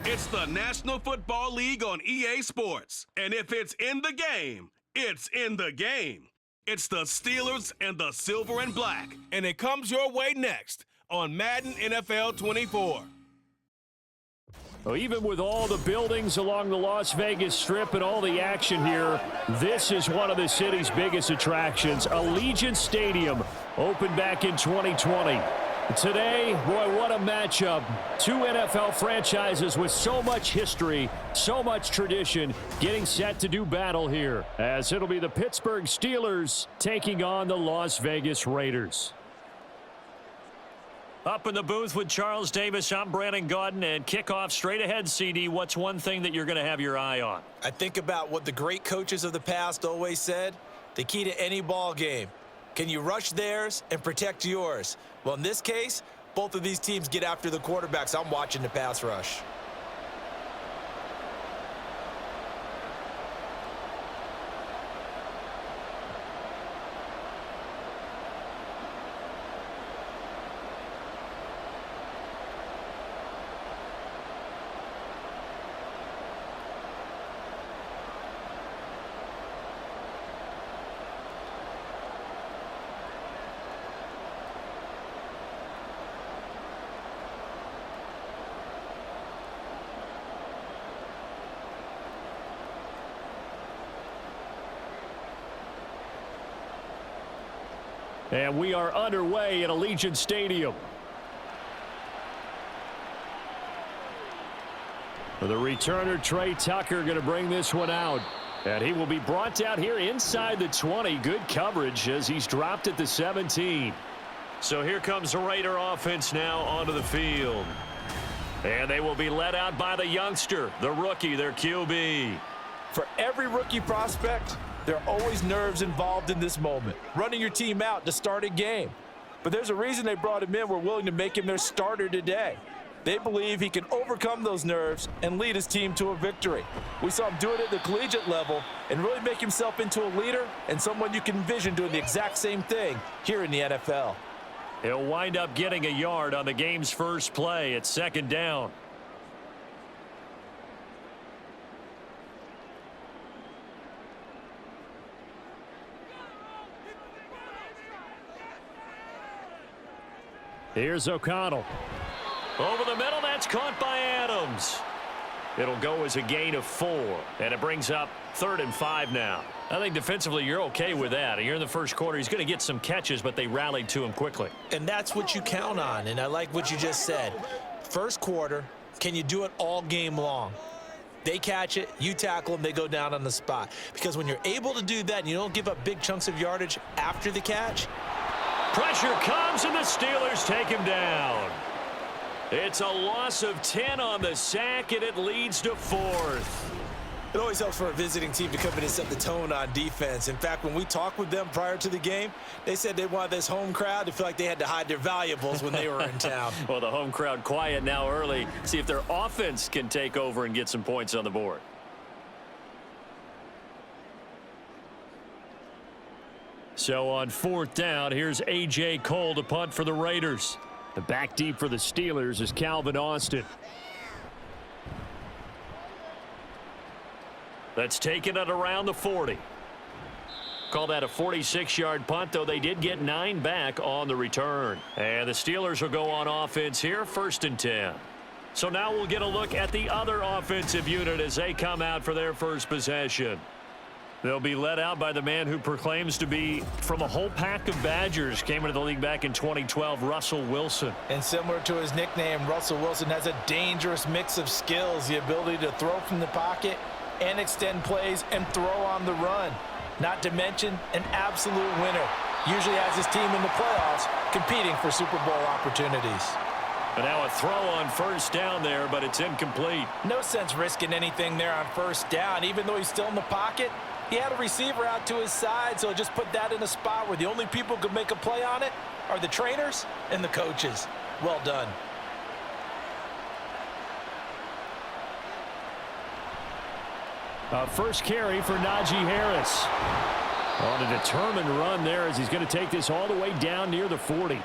It's the National Football League on EA Sports. And if it's in the game, it's in the game. It's the Steelers and the Silver and Black. And it comes your way next on Madden NFL 24. Well, even with all the buildings along the Las Vegas Strip and all the action here, this is one of the city's biggest attractions. Allegiant Stadium opened back in 2020. Today, boy, what a matchup. Two NFL franchises with so much history, so much tradition, getting set to do battle here, as it'll be the Pittsburgh Steelers taking on the Las Vegas Raiders. Up in the booth with Charles Davis, I'm Brandon Gaudin, and kickoff straight ahead, CD. What's one thing that you're going to have your eye on? I think about what the great coaches of the past always said. The key to any ball game. Can you rush theirs and protect yours? Well, in this case, both of these teams get after the quarterbacks. I'm watching the pass rush. And we are underway at Allegiant Stadium. The returner, Trey Tucker, going to bring this one out. And he will be brought down here inside the 20. Good coverage as he's dropped at the 17. So here comes the Raider offense now onto the field. And they will be led out by the youngster, the rookie, their QB. For every rookie prospect, there are always nerves involved in this moment. Running your team out to start a game. But there's a reason they brought him in. We're willing to make him their starter today. They believe he can overcome those nerves and lead his team to a victory. We saw him do it at the collegiate level and really make himself into a leader and someone you can envision doing the exact same thing here in the NFL. He'll wind up getting a yard on the game's first play at second down. Here's O'Connell. Over the middle, that's caught by Adams. It'll go as a gain of 4, and it brings up 3rd and 5 now. I think defensively you're okay with that. Here in the first quarter, he's going to get some catches, but they rallied to him quickly. And that's what you count on, and I like what you just said. First quarter, can you do it all game long? They catch it, you tackle them, they go down on the spot. Because when you're able to do that and you don't give up big chunks of yardage after the catch, pressure comes, and the Steelers take him down. It's a loss of 10 on the sack, and it leads to 4th. It always helps for a visiting team to come in and set the tone on defense. In fact, when we talked with them prior to the game, they said they wanted this home crowd to feel like they had to hide their valuables when they were in town. Well, the home crowd quiet now early. See if their offense can take over and get some points on the board. So on 4th down, here's A.J. Cole to punt for the Raiders. The back deep for the Steelers is Calvin Austin. That's taken at around the 40. Call that a 46-yard punt, though they did get 9 back on the return. And the Steelers will go on offense here, 1st and 10. So now we'll get a look at the other offensive unit as they come out for their first possession. They'll be led out by the man who proclaims to be from a whole pack of Badgers. Came into the league back in 2012, Russell Wilson. And similar to his nickname, Russell Wilson has a dangerous mix of skills, the ability to throw from the pocket and extend plays and throw on the run. Not to mention an absolute winner. Usually has his team in the playoffs competing for Super Bowl opportunities. And now a throw on 1st down there, but it's incomplete. No sense risking anything there on 1st down. Even though he's still in the pocket, he had a receiver out to his side, so just put that in a spot where the only people who could make a play on it are the trainers and the coaches. Well done. First carry for Najee Harris. On a determined run there as he's going to take this all the way down near the 40.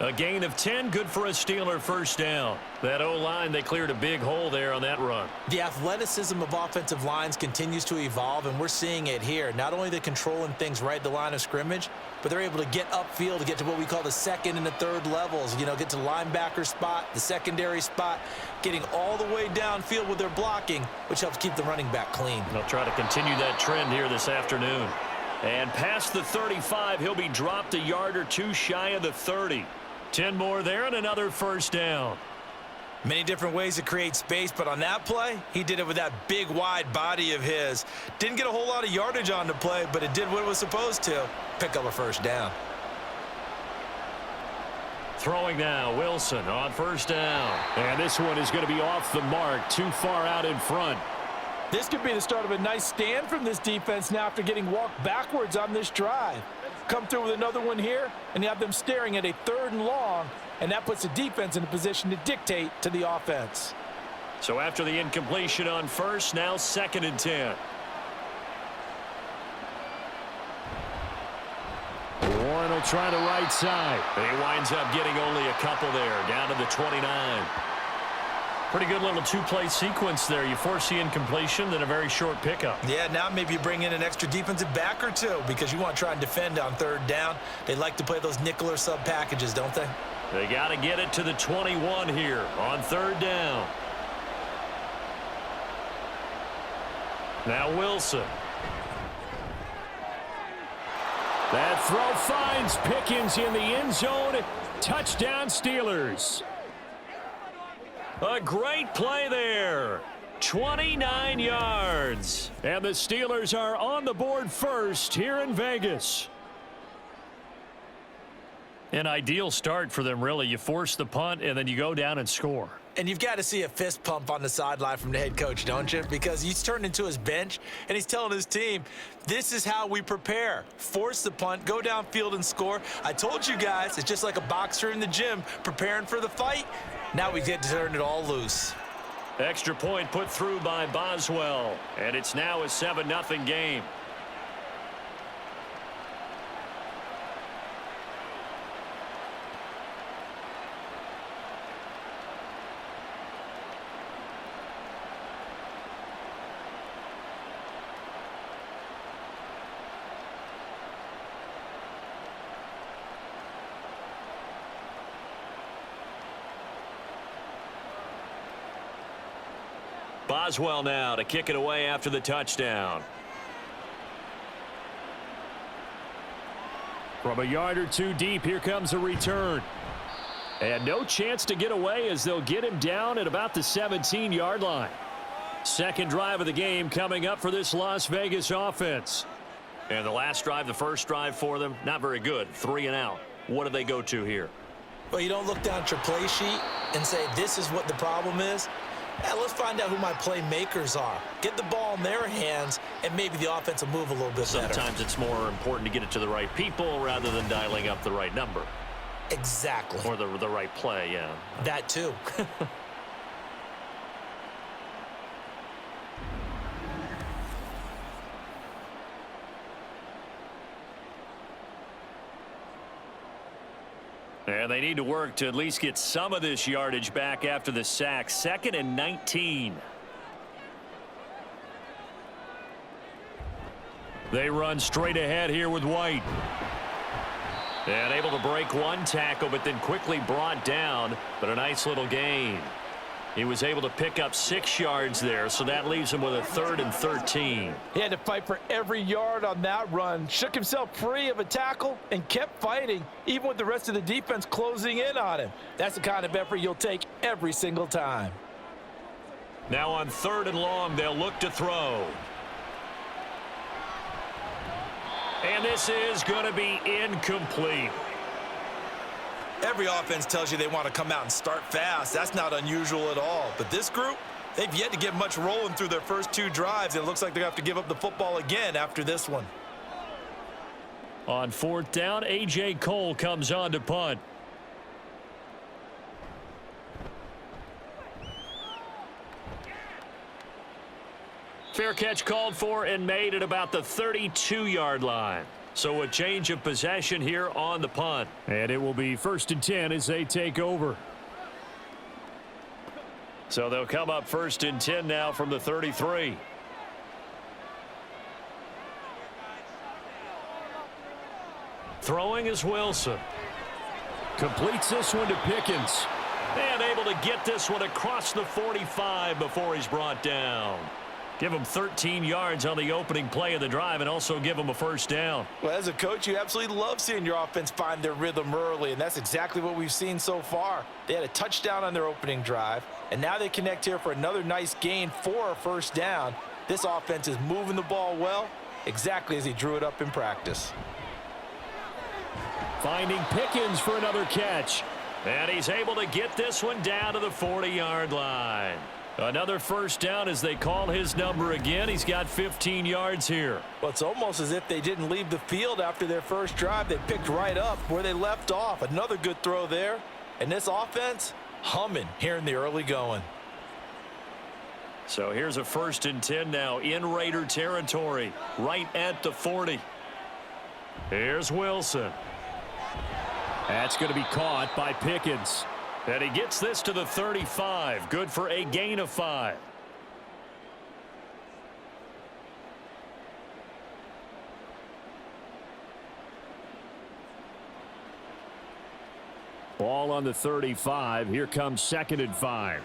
A gain of 10, good for a Steeler first down. That O-line, they cleared a big hole there on that run. The athleticism of offensive lines continues to evolve, and we're seeing it here. Not only are they controlling things right at the line of scrimmage, but they're able to get upfield to get to what we call the second and the third levels. You know, get to the linebacker spot, the secondary spot, getting all the way downfield with their blocking, which helps keep the running back clean. They'll try to continue that trend here this afternoon. And past the 35, he'll be dropped a yard or two shy of the 30. 10 more there and another first down. Many different ways to create space, but on that play, he did it with that big, wide body of his. Didn't get a whole lot of yardage on the play, but it did what it was supposed to. Pick up a first down. Throwing now, Wilson on first down. And this one is going to be off the mark, too far out in front. This could be the start of a nice stand from this defense now after getting walked backwards on this drive. Come through with another one here, and you have them staring at a 3rd and long, and that puts the defense in a position to dictate to the offense. So after the incompletion on first, now 2nd and 10. Warren will try the right side. And he winds up getting only a couple there, down to the 29. Pretty good little two-play sequence there. You force the incompletion, then a very short pickup. Yeah, now maybe you bring in an extra defensive back or two because you want to try and defend on 3rd down. They like to play those nickel or sub packages, don't they? They got to get it to the 21 here on 3rd down. Now Wilson. That throw finds Pickens in the end zone. Touchdown Steelers. A great play there. 29 yards. And the Steelers are on the board first here in Vegas. An ideal start for them, really. You force the punt, and then you go down and score. And you've got to see a fist pump on the sideline from the head coach, don't you? Because he's turned into his bench, and he's telling his team, this is how we prepare. Force the punt, go downfield and score. I told you guys, it's just like a boxer in the gym preparing for the fight. Now we get to turn it all loose. Extra point put through by Boswell, and it's now a 7-0 game. Boswell now to kick it away after the touchdown. From a yard or two deep, here comes a return. And no chance to get away as they'll get him down at about the 17-yard line. Second drive of the game coming up for this Las Vegas offense. And the last drive, the first drive for them, not very good. 3 and out. What do they go to here? Well, you don't look down at your play sheet and say, this is what the problem is. Let's find out who my playmakers are. Get the ball in their hands, and maybe the offense will move a little bit better. Sometimes it's more important to get it to the right people rather than dialing up the right number. Exactly. Or the right play, yeah. That too. And they need to work to at least get some of this yardage back after the sack. 2nd and 19. They run straight ahead here with White. And able to break one tackle, but then quickly brought down. But a nice little gain. He was able to pick up 6 yards there, so that leaves him with a 3rd and 13. He had to fight for every yard on that run. Shook himself free of a tackle and kept fighting, even with the rest of the defense closing in on him. That's the kind of effort you'll take every single time. Now on 3rd and long, they'll look to throw. And this is going to be incomplete. Every offense tells you they want to come out and start fast. That's not unusual at all. But this group, they've yet to get much rolling through their first 2 drives. And it looks like they're going to have to give up the football again after this one. On 4th down, A.J. Cole comes on to punt. Fair catch called for and made at about the 32-yard line. So a change of possession here on the punt. And it will be 1st and 10 as they take over. So they'll come up 1st and 10 now from the 33. Throwing is Wilson. Completes this one to Pickens. And able to get this one across the 45 before he's brought down. Give him 13 yards on the opening play of the drive and also give him a 1st down. Well, as a coach, you absolutely love seeing your offense find their rhythm early, and that's exactly what we've seen so far. They had a touchdown on their opening drive, and now they connect here for another nice gain for a 1st down. This offense is moving the ball well, exactly as he drew it up in practice. Finding Pickens for another catch. And he's able to get this one down to the 40-yard line. Another 1st down as they call his number again. He's got 15 yards here. Well, it's almost as if they didn't leave the field after their first drive. They picked right up where they left off. Another good throw there. And this offense, humming here in the early going. So here's a 1st and 10 now in Raider territory, right at the 40. Here's Wilson. That's going to be caught by Pickens. And he gets this to the 35. Good for a gain of 5. Ball on the 35. Here comes 2nd and 5.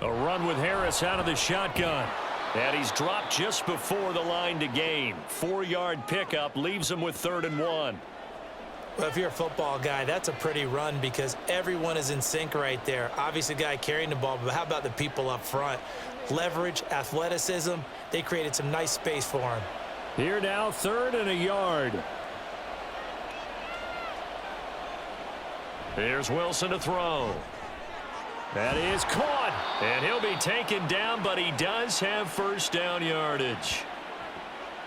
A run with Harris out of the shotgun. And he's dropped just before the line to gain. 4-yard pickup leaves him with 3rd and 1. Well, if you're a football guy, that's a pretty run because everyone is in sync right there. Obviously, the guy carrying the ball, but how about the people up front? Leverage, athleticism, they created some nice space for him. Here now, 3rd and a yard. Here's Wilson to throw. That is caught, and he'll be taken down, but he does have 1st down yardage.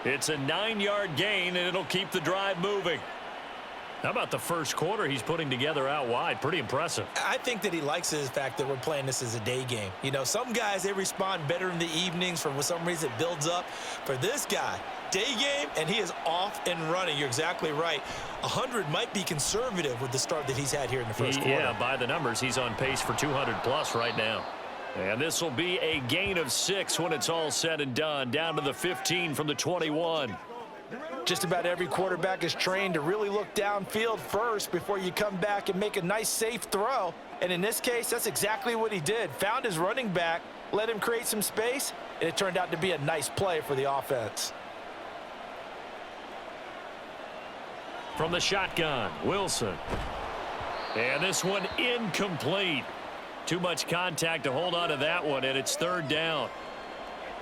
It's a 9-yard gain, and it'll keep the drive moving. How about the first quarter he's putting together out wide? Pretty impressive. I think that he likes the fact that we're playing this as a day game. You know, some guys, they respond better in the evenings. For some reason, it builds up. For this guy, day game, and he is off and running. You're exactly right. 100 might be conservative with the start that he's had here in the first quarter. Yeah, by the numbers, he's on pace for 200+ right now. And this will be a gain of 6 when it's all said and done. Down to the 15 from the 21. Just about every quarterback is trained to really look downfield first before you come back and make a nice, safe throw. And in this case, that's exactly what he did. Found his running back, let him create some space, and it turned out to be a nice play for the offense. From the shotgun, Wilson. And this one incomplete. Too much contact to hold on to that one, and it's 3rd down.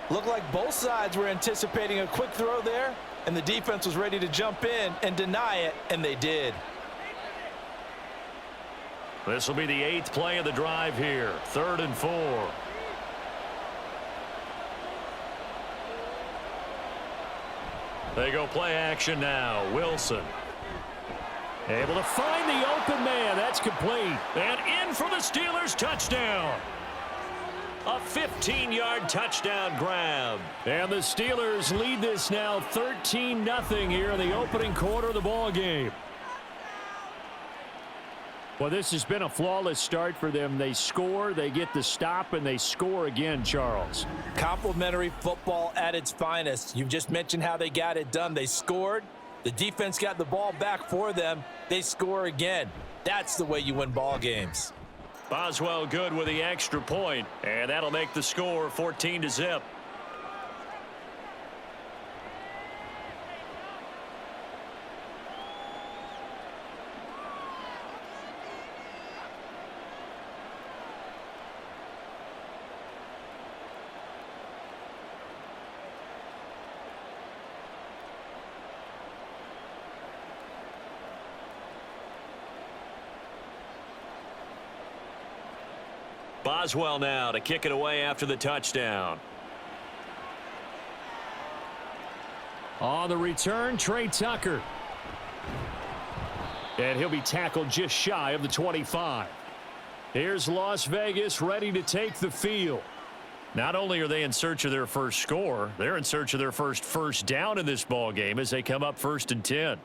Looked like both sides were anticipating a quick throw there, and the defense was ready to jump in and deny it, and they did. This will be the 8th play of the drive here. 3rd and 4. They go play action now. Wilson. Able to find the open man. That's complete. And in for the Steelers touchdown. A 15-yard touchdown grab. And the Steelers lead this now 13-0 here in the opening quarter of the ball game. Well, this has been a flawless start for them. They score, they get the stop, and they score again, Charles. Complimentary football at its finest. You've just mentioned how they got it done. They scored. The defense got the ball back for them. They score again. That's the way you win ball games. Boswell good with the extra point, and that'll make the score 14-0. Boswell now to kick it away after the touchdown. On the return, Trey Tucker. And he'll be tackled just shy of the 25. Here's Las Vegas ready to take the field. Not only are they in search of their first score, they're in search of their first down in this ball game as they come up 1st and 10.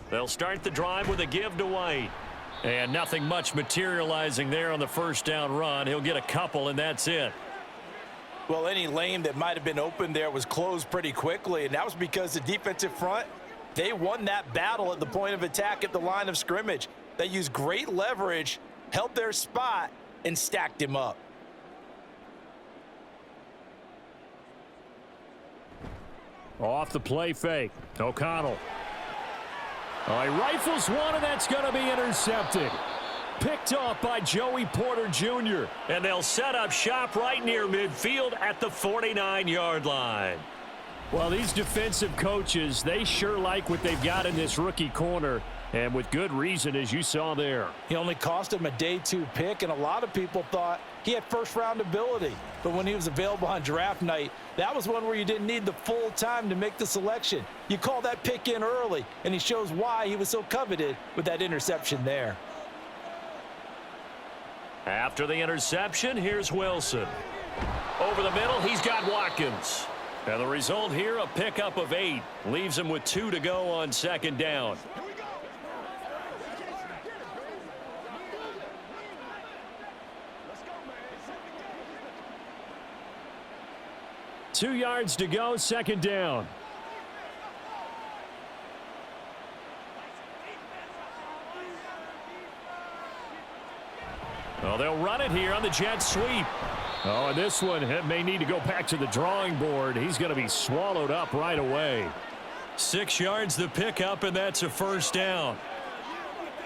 They'll start the drive with a give to White. And nothing much materializing there on the first down run. He'll get a couple, and that's it. Well, any lane that might have been open there was closed pretty quickly, and that was because the defensive front, they won that battle at the point of attack at the line of scrimmage. They used great leverage, held their spot, and stacked him up. Off the play fake. O'Connell. He rifles one, and that's going to be intercepted. Picked off by Joey Porter Jr. And they'll set up shop right near midfield at the 49-yard line. Well, these defensive coaches, they sure like what they've got in this rookie corner, and with good reason, as you saw there. He only cost him a day 2 pick, and a lot of people thought he had first-round ability. But when he was available on draft night, that was one where you didn't need the full time to make the selection. You call that pick in early, and he shows why he was so coveted with that interception there. After the interception, here's Wilson. Over the middle, he's got Watkins. And the result here, a pickup of 8. Leaves him with 2 to go on 2nd down. Two yards to go, 2nd down. Well, they'll run it here on the jet sweep. And this one may need to go back to the drawing board. He's going to be swallowed up right away. 6 yards the pickup, and that's a 1st down.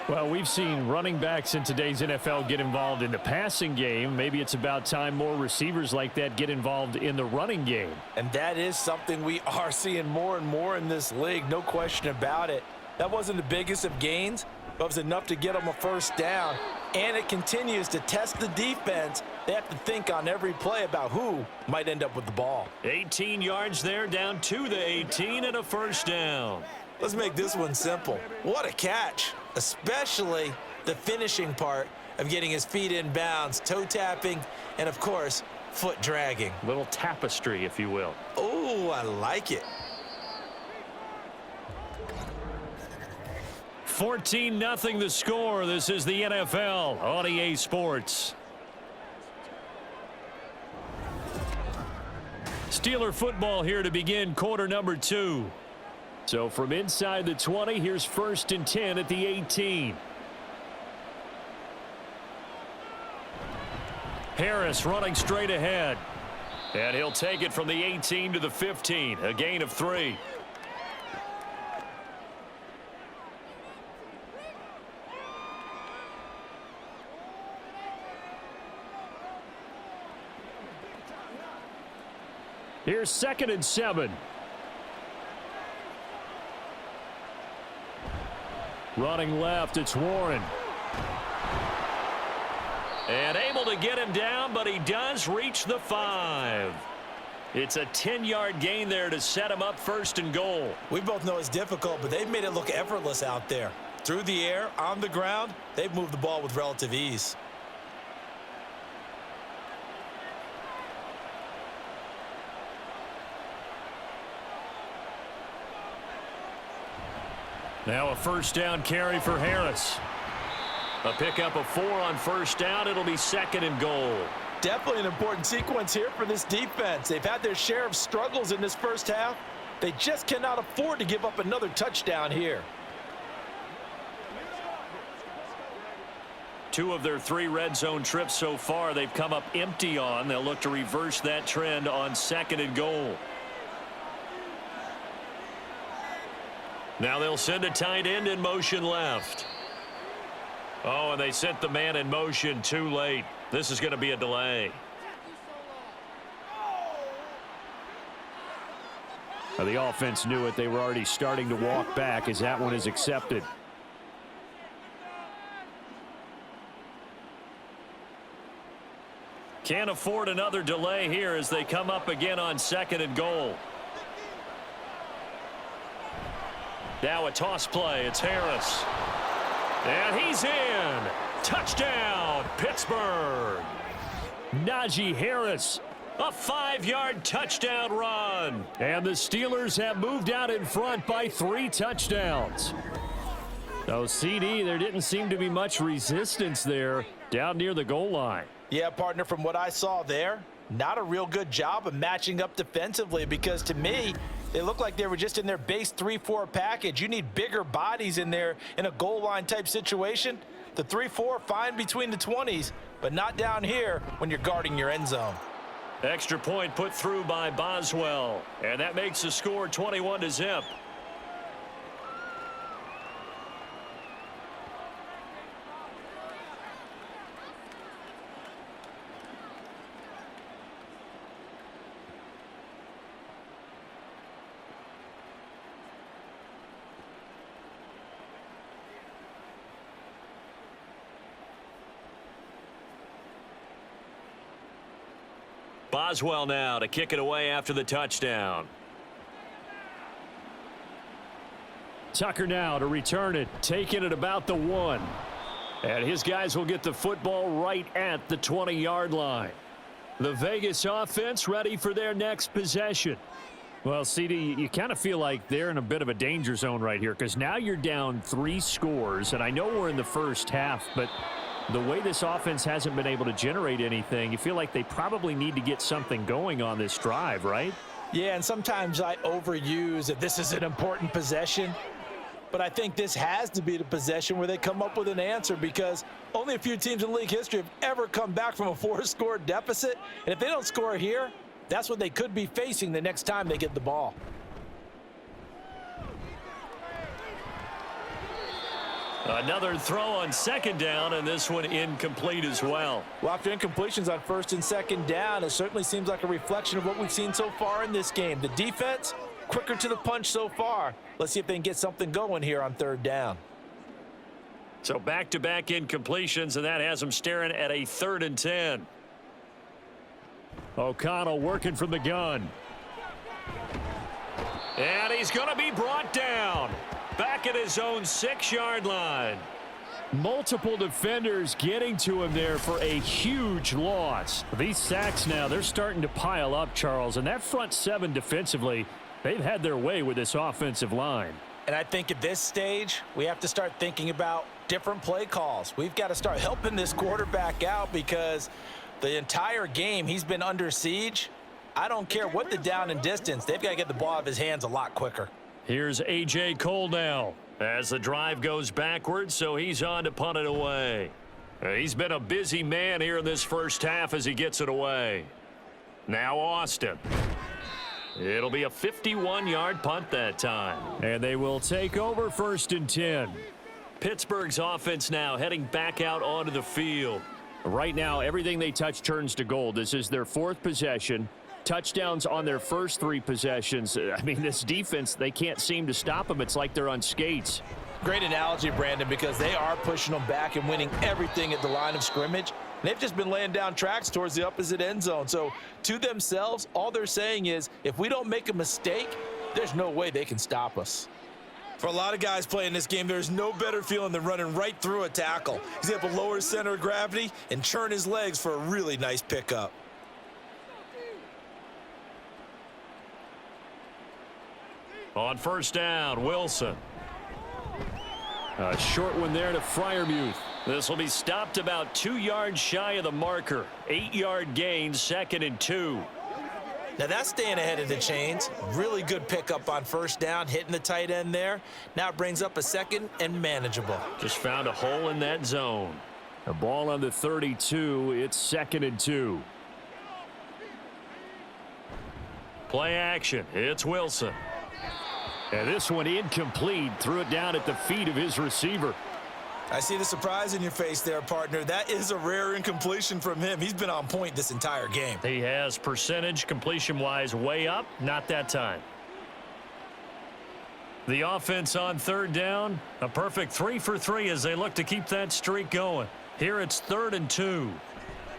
Well, we've seen running backs in today's NFL get involved in the passing game. Maybe it's about time more receivers like that get involved in the running game. And that is something we are seeing more and more in this league, no question about it. That wasn't the biggest of gains, but it was enough to get them a 1st down. And it continues to test the defense. They have to think on every play about who might end up with the ball. 18 yards there, down to the 18, and a 1st down. Let's make this one simple. What a catch, especially the finishing part of getting his feet in bounds, toe tapping, and of course, foot dragging. Little tapestry, if you will. Oh, I like it. 14-0 the score. This is the NFL on EA Sports. Steeler football here to begin quarter number 2. So from inside the 20, here's 1st and 10 at the 18. Harris running straight ahead. And he'll take it from the 18 to the 15, a gain of 3. Here's 2nd and 7. Running left, it's Warren. And able to get him down, but he does reach the 5. It's a 10-yard gain there to set him up 1st and goal. We both know it's difficult, but they've made it look effortless out there. Through the air, on the ground, they've moved the ball with relative ease. Now a 1st down carry for Harris. A pickup of 4 on 1st down. It'll be 2nd and goal. Definitely an important sequence here for this defense. They've had their share of struggles in this first half. They just cannot afford to give up another touchdown here. 2 of their 3 red zone trips so far they've come up empty on. They'll look to reverse that trend on 2nd and goal. Now they'll send a tight end in motion left. Oh, and they sent the man in motion too late. This is going to be a delay. Well, the offense knew it. They were already starting to walk back as that one is accepted. Can't afford another delay here as they come up again on 2nd and goal. Now a toss play. It's Harris. And he's in. Touchdown, Pittsburgh. Najee Harris. A 5-yard touchdown run. And the Steelers have moved out in front by 3 touchdowns. So, CD, there didn't seem to be much resistance there down near the goal line. Yeah, partner, from what I saw there, not a real good job of matching up defensively because to me, they looked like they were just in their base 3-4 package. You need bigger bodies in there in a goal line type situation. The 3-4, fine between the 20s, but not down here when you're guarding your end zone. Extra point put through by Boswell, and that makes the score 21-0. Boswell now to kick it away after the touchdown. Tucker now to return it, taking it about the 1. And his guys will get the football right at the 20-yard line. The Vegas offense ready for their next possession. Well, CD, you kind of feel like they're in a bit of a danger zone right here because now you're down 3 scores, and I know we're in the first half, but the way this offense hasn't been able to generate anything, you feel like they probably need to get something going on this drive, right? Yeah, and sometimes I overuse that this is an important possession, but I think this has to be the possession where they come up with an answer because only a few teams in league history have ever come back from a 4-score deficit, and if they don't score here, that's what they could be facing the next time they get the ball. Another throw on 2nd down, and this one incomplete as well. Well, after incompletions on 1st and 2nd down, it certainly seems like a reflection of what we've seen so far in this game. The defense, quicker to the punch so far. Let's see if they can get something going here on 3rd down. So back-to-back incompletions, and that has them staring at a 3rd and 10. O'Connell working from the gun. And he's going to be brought down. Back at his own 6-yard line. Multiple defenders getting to him there for a huge loss. These sacks now, they're starting to pile up, Charles. And that front 7 defensively, they've had their way with this offensive line. And I think at this stage, we have to start thinking about different play calls. We've got to start helping this quarterback out because the entire game he's been under siege. I don't care what the down and distance. They've got to get the ball out of his hands a lot quicker. Here's A.J. Cole now as the drive goes backwards, so he's on to punt it away. He's been a busy man here in this first half as he gets it away. Now Austin. It'll be a 51-yard punt that time. And they will take over 1st and 10. Pittsburgh's offense now heading back out onto the field. Right now, everything they touch turns to gold. This is their 4th possession. Touchdowns on their first 3 possessions. I mean, this defense, they can't seem to stop them. It's like they're on skates. Great analogy, Brandon, because they are pushing them back and winning everything at the line of scrimmage. They've just been laying down tracks towards the opposite end zone. So to themselves, all they're saying is, if we don't make a mistake, there's no way they can stop us. For a lot of guys playing this game, there's no better feeling than running right through a tackle. He's able to lower his center of gravity and churn his legs for a really nice pickup. On 1st down, Wilson. A short one there to Freiermuth. This will be stopped about 2 yards shy of the marker. 8-yard gain, 2nd and 2. Now that's staying ahead of the chains. Really good pickup on 1st down, hitting the tight end there. Now it brings up a 2nd and manageable. Just found a hole in that zone. A ball on the 32. It's 2nd and 2. Play action. It's Wilson. And this one incomplete. Threw it down at the feet of his receiver. I see the surprise in your face there, partner. That is a rare incompletion from him. He's been on point this entire game. He has percentage completion-wise way up. Not that time. The offense on 3rd down. A perfect 3 for 3 as they look to keep that streak going. Here it's 3rd and 2.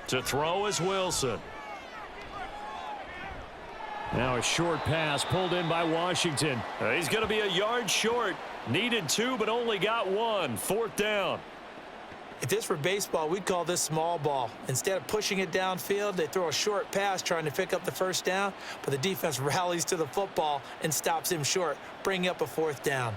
To throw is Wilson. Now a short pass pulled in by Washington. He's going to be a yard short. Needed 2, but only got 1. 4th down. If this were baseball, we'd call this small ball. Instead of pushing it downfield, they throw a short pass trying to pick up the first down, but the defense rallies to the football and stops him short, bringing up a 4th down.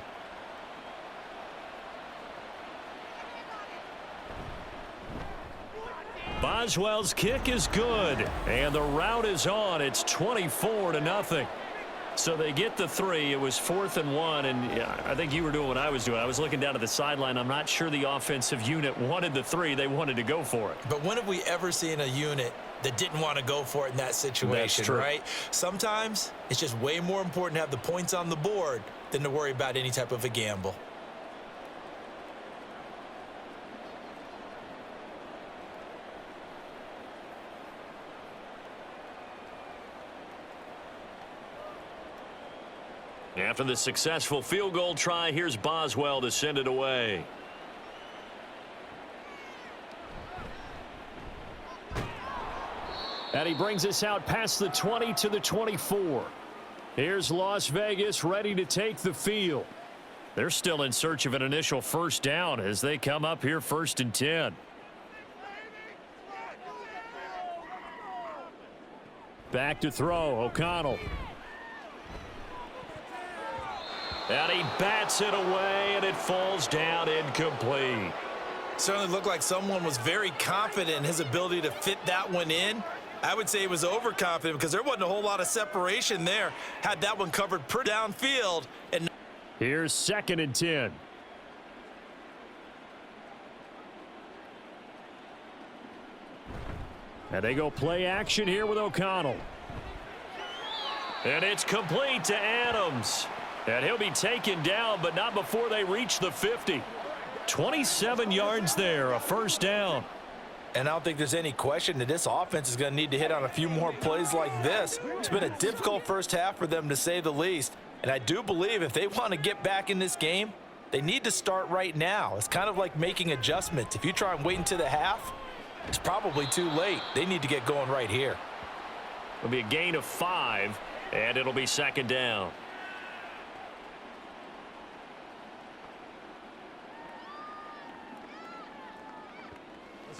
Boswell's kick is good, and the route is on. It's 24-0. So they get the 3. It was 4th and 1, and I think you were doing what I was doing. I was looking down at the sideline. I'm not sure the offensive unit wanted the 3. They wanted to go for it. But when have we ever seen a unit that didn't want to go for it in that situation, right? Sometimes it's just way more important to have the points on the board than to worry about any type of a gamble. After the successful field goal try, here's Boswell to send it away. And he brings us out past the 20 to the 24. Here's Las Vegas ready to take the field. They're still in search of an initial first down as they come up here 1st and 10. Back to throw, O'Connell. And he bats it away, and it falls down incomplete. Certainly looked like someone was very confident in his ability to fit that one in. I would say he was overconfident because there wasn't a whole lot of separation there. Had that one covered pretty downfield. And here's 2nd and 10. And they go play action here with O'Connell. And it's complete to Adams. And he'll be taken down, but not before they reach the 50. 27 yards there, a first down. And I don't think there's any question that this offense is going to need to hit on a few more plays like this. It's been a difficult first half for them, to say the least. And I do believe if they want to get back in this game, they need to start right now. It's kind of like making adjustments. If you try and wait until the half, it's probably too late. They need to get going right here. It'll be a gain of 5, and it'll be 2nd down.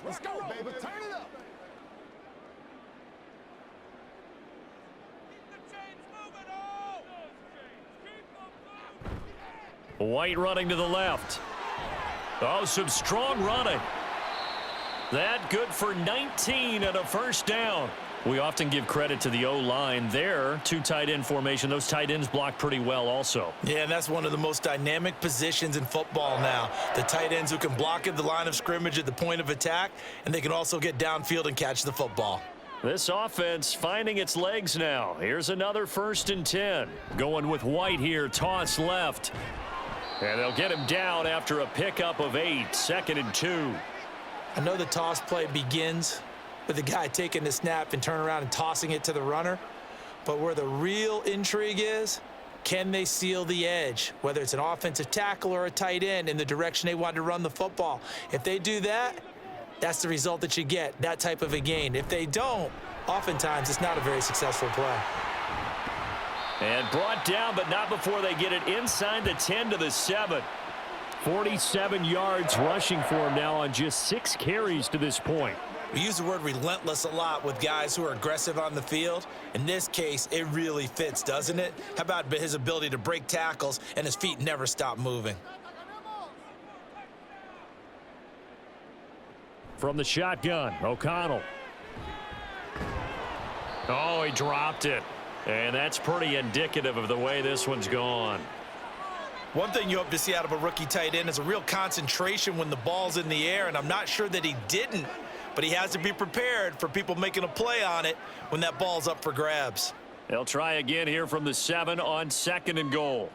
Let's go, baby. Turn it up. White running to the left. Oh, some strong running. That good for 19 and a first down. We often give credit to the O-line there. 2 tight end formation. Those tight ends block pretty well also. Yeah, and that's one of the most dynamic positions in football now. The tight ends who can block at the line of scrimmage at the point of attack, and they can also get downfield and catch the football. This offense finding its legs now. Here's another 1st and 10. Going with White here, toss left. And they'll get him down after a pickup of 8, 2nd and 2. I know the toss play begins with the guy taking the snap and turning around and tossing it to the runner. But where the real intrigue is, can they seal the edge, whether it's an offensive tackle or a tight end, in the direction they want to run the football? If they do that, that's the result that you get, that type of a gain. If they don't, oftentimes it's not a very successful play. And brought down, but not before they get it inside the 10 to the 7. 47 yards rushing for him now on just 6 carries to this point. We use the word relentless a lot with guys who are aggressive on the field. In this case, it really fits, doesn't it? How about his ability to break tackles and his feet never stop moving? From the shotgun, O'Connell. Oh, he dropped it. And that's pretty indicative of the way this one's gone. One thing you hope to see out of a rookie tight end is a real concentration when the ball's in the air, and I'm not sure that he didn't, but he has to be prepared for people making a play on it when that ball's up for grabs. They'll try again here from the 7 on 2nd and goal.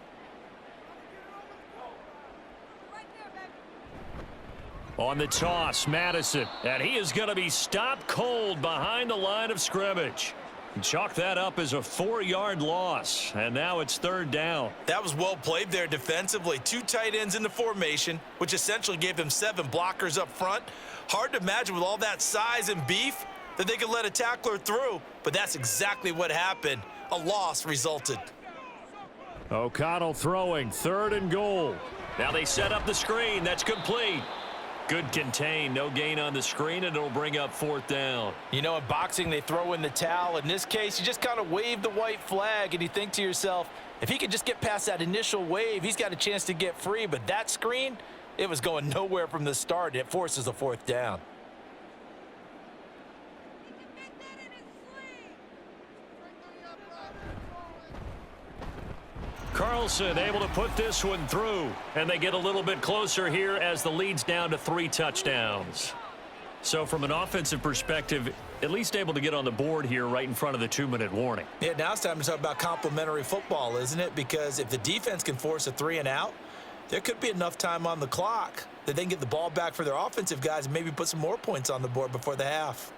On the toss, Madison, and he is going to be stopped cold behind the line of scrimmage. Chalk that up as a 4-yard loss, and now it's 3rd down. That was well played there defensively. 2 tight ends in the formation, which essentially gave them 7 blockers up front. Hard to imagine with all that size and beef that they could let a tackler through, but that's exactly what happened. A loss resulted. O'Connell throwing, 3rd and goal. Now they set up the screen. That's complete. Good contain, no gain on the screen, and it'll bring up 4th down. You know, in boxing, they throw in the towel. In this case, you just kind of wave the white flag, and you think to yourself, if he could just get past that initial wave, he's got a chance to get free. But that screen, it was going nowhere from the start. It forces a 4th down. Carlson able to put this one through, and they get a little bit closer here as the lead's down to 3 touchdowns. So from an offensive perspective, at least able to get on the board here right in front of the 2-minute warning. Yeah, now it's time to talk about complementary football, isn't it? Because if the defense can force a 3 and out, there could be enough time on the clock that they can get the ball back for their offensive guys and maybe put some more points on the board before the half.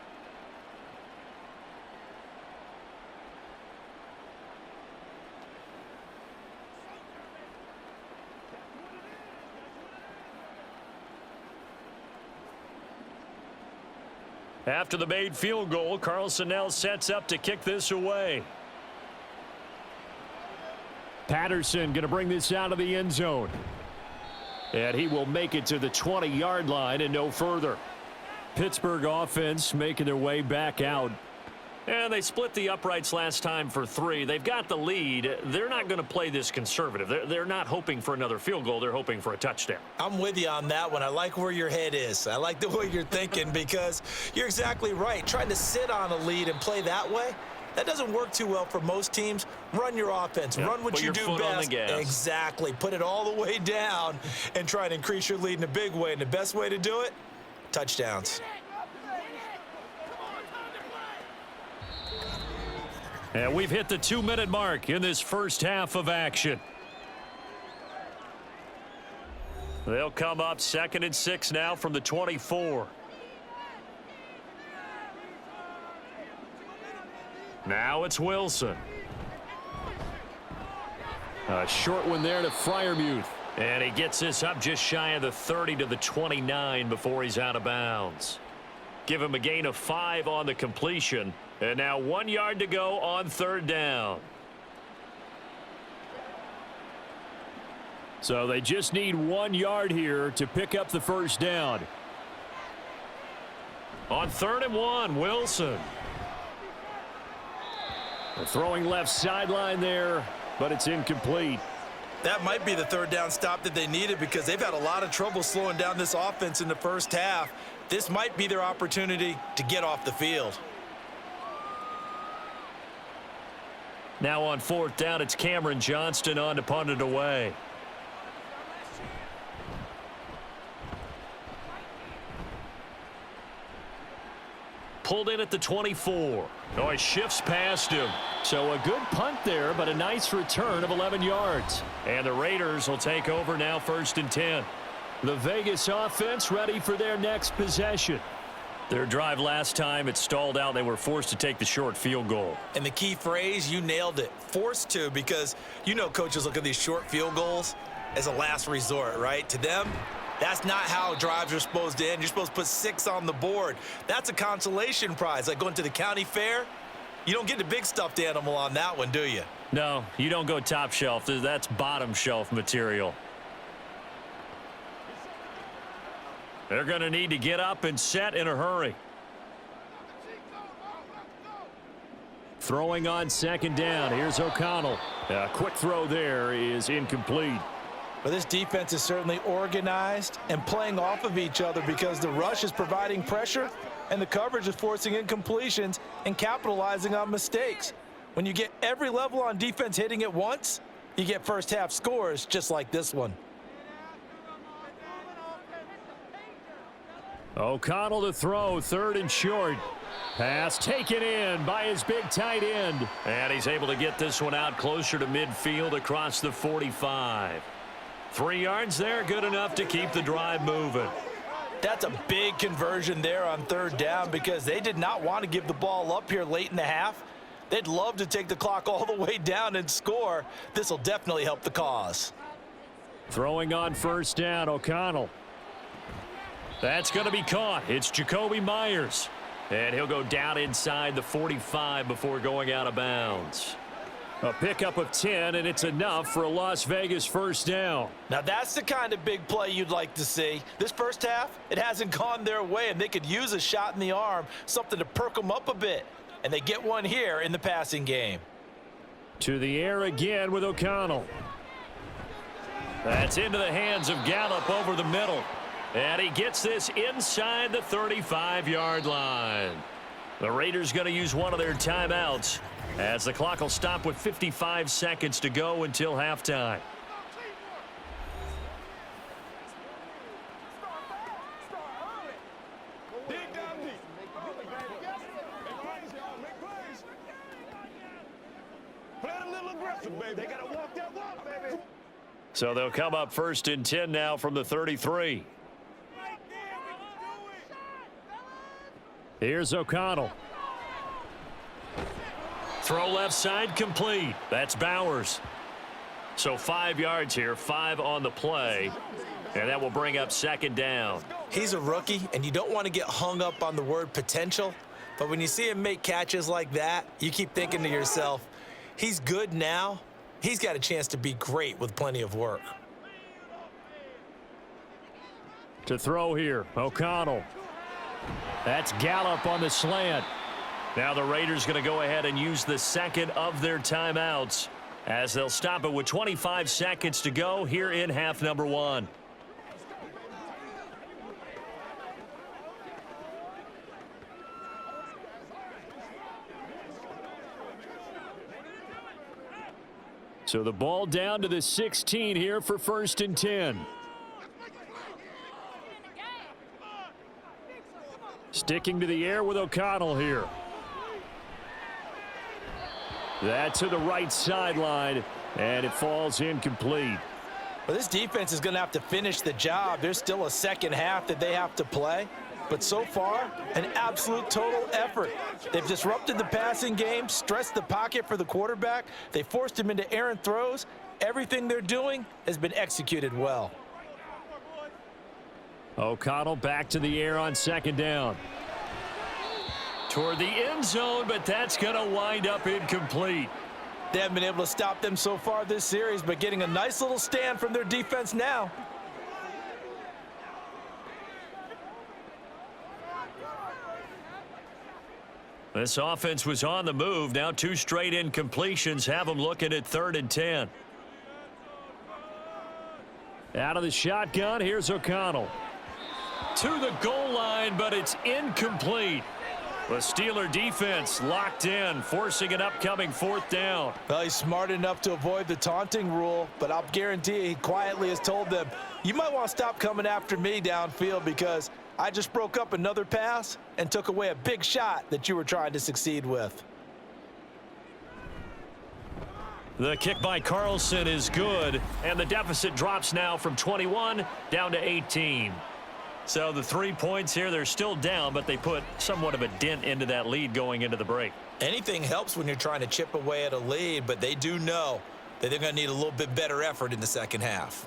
After the made field goal, Carlson now sets up to kick this away. Patterson going to bring this out of the end zone. And he will make it to the 20-yard line and no further. Pittsburgh offense making their way back out. And they split the uprights last time for 3. They've got the lead. They're not going to play this conservative. They're not hoping for another field goal. They're hoping for a touchdown. I'm with you on that one. I like where your head is. I like the way you're thinking because you're exactly right. Trying to sit on a lead and play that way, that doesn't work too well for most teams. Run your offense. Run what you do best. On the gas. Exactly. Put it all the way down and try to increase your lead in a big way. And the best way to do it, touchdowns. And we've hit the 2-minute mark in this first half of action. They'll come up 2nd and 6 now from the 24. Now it's Wilson. A short one there to Freiermuth. And he gets this up just shy of the 30 to the 29 before he's out of bounds. Give him a gain of 5 on the completion. And now 1 yard to go on 3rd down. So they just need 1 yard here to pick up the first down. On 3rd and 1, Wilson. They're throwing left sideline there, but it's incomplete. That might be the 3rd down stop that they needed because they've had a lot of trouble slowing down this offense in the first half. This might be their opportunity to get off the field. Now on 4th down, it's Cameron Johnston on to punt it away. Pulled in at the 24. Oh, he shifts past him. So a good punt there, but a nice return of 11 yards. And the Raiders will take over now 1st and 10. The Vegas offense ready for their next possession. Their drive last time, it stalled out. They were forced to take the short field goal. And the key phrase, you nailed it, forced to, because you know coaches look at these short field goals as a last resort, right? To them, that's not how drives are supposed to end. You're supposed to put 6 on the board. That's a consolation prize, like going to the county fair. You don't get the big stuffed animal on that one, do you? No, you don't go top shelf. That's bottom shelf material. They're going to need to get up and set in a hurry. Throwing on 2nd down. Here's O'Connell. A quick throw there is incomplete. Well, this defense is certainly organized and playing off of each other because the rush is providing pressure and the coverage is forcing incompletions and capitalizing on mistakes. When you get every level on defense hitting at once, you get first half scores just like this one. O'Connell to throw, 3rd and short. Pass taken in by his big tight end. And he's able to get this one out closer to midfield across the 45. 3 yards there, good enough to keep the drive moving. That's a big conversion there on 3rd down because they did not want to give the ball up here late in the half. They'd love to take the clock all the way down and score. This will definitely help the cause. Throwing on 1st down, O'Connell. That's going to be caught. It's Jacoby Myers. And he'll go down inside the 45 before going out of bounds. A pickup of 10, and it's enough for a Las Vegas first down. Now that's the kind of big play you'd like to see. This first half, it hasn't gone their way, and they could use a shot in the arm, something to perk them up a bit. And they get one here in the passing game. To the air again with O'Connell. That's into the hands of Gallup over the middle. And he gets this inside the 35-yard line. The Raiders going to use one of their timeouts as the clock will stop with 55 seconds to go until halftime. So they'll come up first and 10 now from the 33. Here's O'Connell. Throw left side complete. That's Bowers. So 5 yards here, 5 on the play. And that will bring up second down. He's a rookie, and you don't want to get hung up on the word potential. But when you see him make catches like that, you keep thinking to yourself, he's good now. He's got a chance to be great with plenty of work. To throw here, O'Connell. That's Gallup on the slant. Now the Raiders going to go ahead and use the second of their timeouts as they'll stop it with 25 seconds to go here in half number 1. So the ball down to the 16 here for first and 10. Sticking to the air with O'Connell here. That to the right sideline, and it falls incomplete. Well, this defense is going to have to finish the job. There's still a second half that they have to play. But so far, an absolute total effort. They've disrupted the passing game, stressed the pocket for the quarterback. They forced him into errant throws. Everything they're doing has been executed well. O'Connell back to the air on second down. Toward the end zone, but that's going to wind up incomplete. They haven't been able to stop them so far this series, but getting a nice little stand from their defense now. This offense was on the move. Now 2 straight incompletions have them looking at 3rd and 10. Out of the shotgun, here's O'Connell. To the goal line, but it's incomplete. The Steeler defense locked in, forcing an upcoming 4th down. Well, he's smart enough to avoid the taunting rule, but I'll guarantee he quietly has told them, you might want to stop coming after me downfield because I just broke up another pass and took away a big shot that you were trying to succeed with. The kick by Carlson is good, and the deficit drops now from 21 down to 18. So the 3 points here, they're still down, but they put somewhat of a dent into that lead going into the break. Anything helps when you're trying to chip away at a lead, but they do know that they're going to need a little bit better effort in the second half.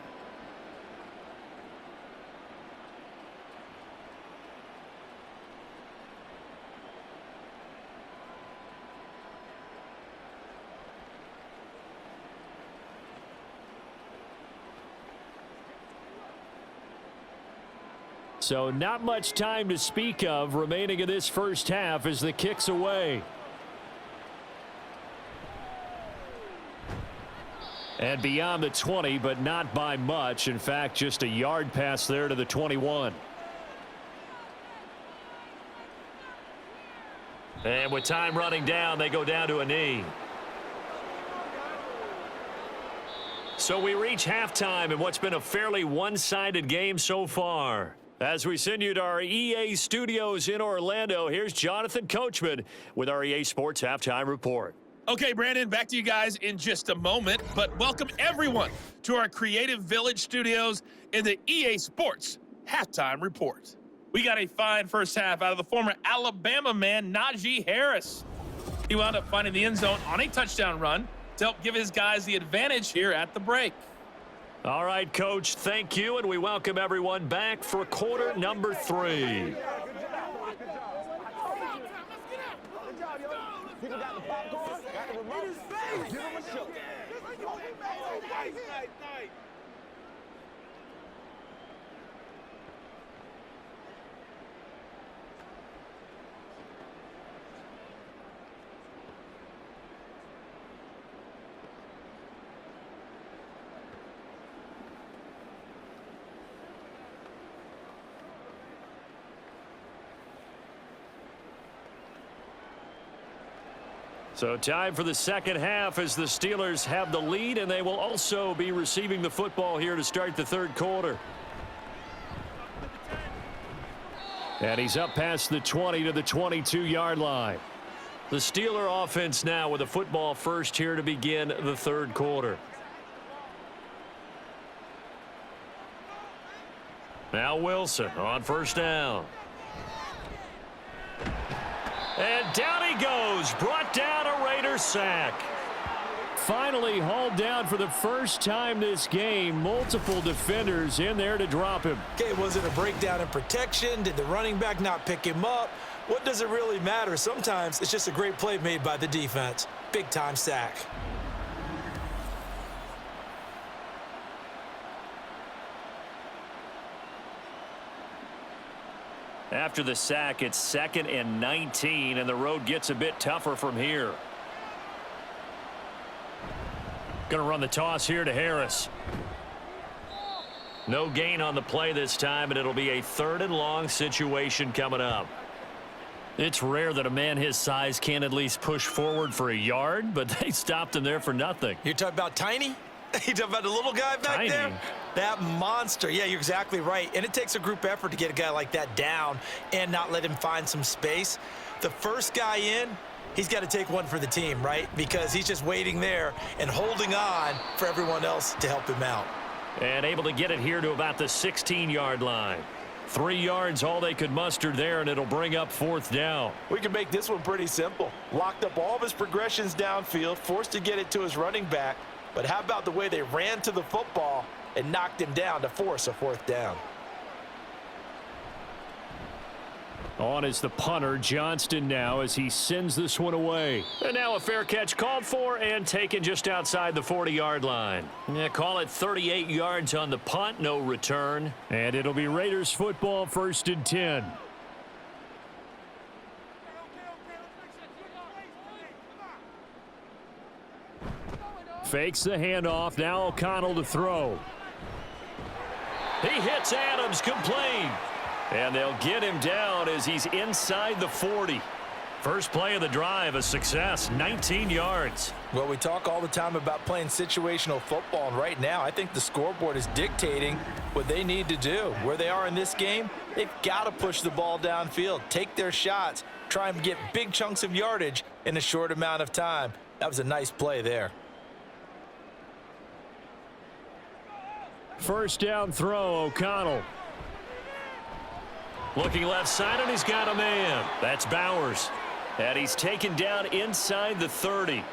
So not much time to speak of remaining in this first half as the kick's away. And beyond the 20, but not by much. In fact, just a yard pass there to the 21. And with time running down, they go down to a knee. So we reach halftime in what's been a fairly one-sided game so far. As we send you to our EA studios in Orlando, here's Jonathan Coachman with our EA Sports Halftime Report. Okay, Brandon, back to you guys in just a moment, but welcome everyone to our Creative Village studios in the EA Sports Halftime Report. We got a fine first half out of the former Alabama man, Najee Harris. He wound up finding the end zone on a touchdown run to help give his guys the advantage here at the break. All right, Coach, thank you, and we welcome everyone back for quarter number 3. So time for the second half as the Steelers have the lead, and they will also be receiving the football here to start the third quarter. And he's up past the 20 to the 22-yard line. The Steeler offense now with the football first here to begin the third quarter. Now Wilson on first down. And down he goes, brought down a Raider sack. Finally hauled down for the first time this game. Multiple defenders in there to drop him. Okay, was it a breakdown in protection? Did the running back not pick him up? What does it really matter? Sometimes it's just a great play made by the defense. Big-time sack. After the sack, it's 2nd and 19, and the road gets a bit tougher from here. Going to run the toss here to Harris. No gain on the play this time, and it'll be a 3rd and long situation coming up. It's rare that a man his size can't at least push forward for a yard, but they stopped him there for nothing. You're talking about Tiny? You talking about the little guy back there? That monster. Yeah, you're exactly right. And it takes a group effort to get a guy like that down and not let him find some space. The first guy in, he's got to take one for the team, right? Because he's just waiting there and holding on for everyone else to help him out. And able to get it here to about the 16-yard line. 3 yards all they could muster there, and it'll bring up 4th down. We can make this one pretty simple. Locked up all of his progressions downfield, forced to get it to his running back. But how about the way they ran to the football and knocked him down to force a 4th down? On is the punter, Johnston, now as he sends this one away. And now a fair catch called for and taken just outside the 40-yard line. Yeah, call it 38 yards on the punt, no return. And it'll be Raiders football, 1st and 10. Fakes the handoff. Now O'Connell to throw. He hits Adams, complete. And they'll get him down as he's inside the 40. First play of the drive, a success, 19 yards. Well, we talk all the time about playing situational football, and right now I think the scoreboard is dictating what they need to do. Where they are in this game, they've got to push the ball downfield, take their shots, try and get big chunks of yardage in a short amount of time. That was a nice play there. First down throw, O'Connell. Looking left side, and he's got a man. That's Bowers. And he's taken down inside the 30.